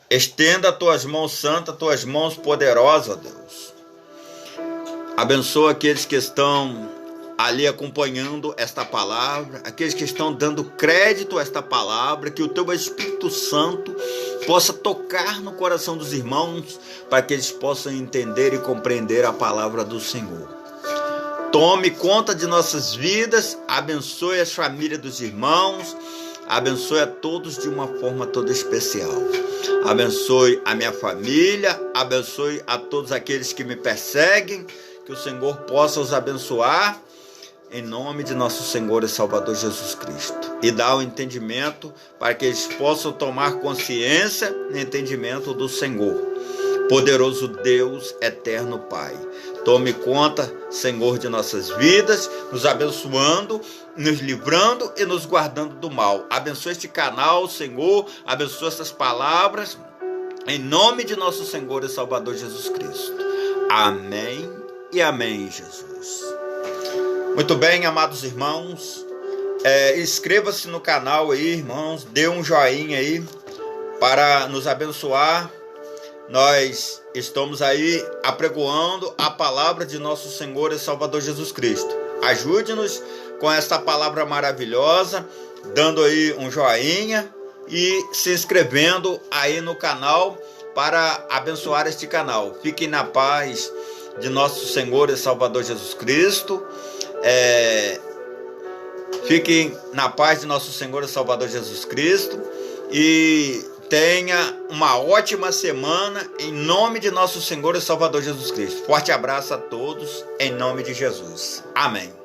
estenda as tuas mãos santas, tuas mãos poderosas, ó Deus. Abençoa aqueles que estão ali acompanhando esta palavra, aqueles que estão dando crédito a esta palavra, que o teu Espírito Santo possa tocar no coração dos irmãos, para que eles possam entender e compreender a palavra do Senhor. Tome conta de nossas vidas, abençoe as famílias dos irmãos, abençoe a todos de uma forma toda especial. Abençoe a minha família, abençoe a todos aqueles que me perseguem, que o Senhor possa os abençoar, em nome de nosso Senhor e Salvador Jesus Cristo. E dá o entendimento para que eles possam tomar consciência e entendimento do Senhor. Poderoso Deus, eterno Pai, tome conta, Senhor, de nossas vidas, nos abençoando, nos livrando e nos guardando do mal. Abençoa este canal, Senhor, abençoa essas palavras, em nome de nosso Senhor e Salvador Jesus Cristo. Amém e amém, Jesus. Muito bem, amados irmãos, inscreva-se no canal aí, irmãos, dê um joinha aí para nos abençoar. Nós estamos aí apregoando a palavra de nosso Senhor e Salvador Jesus Cristo. Ajude-nos com esta palavra maravilhosa, dando aí um joinha e se inscrevendo aí no canal para abençoar este canal. Fiquem na paz de nosso Senhor e Salvador Jesus Cristo. Fiquem na paz de nosso Senhor e Salvador Jesus Cristo e tenha uma ótima semana em nome de nosso Senhor e Salvador Jesus Cristo. Forte abraço a todos em nome de Jesus. Amém.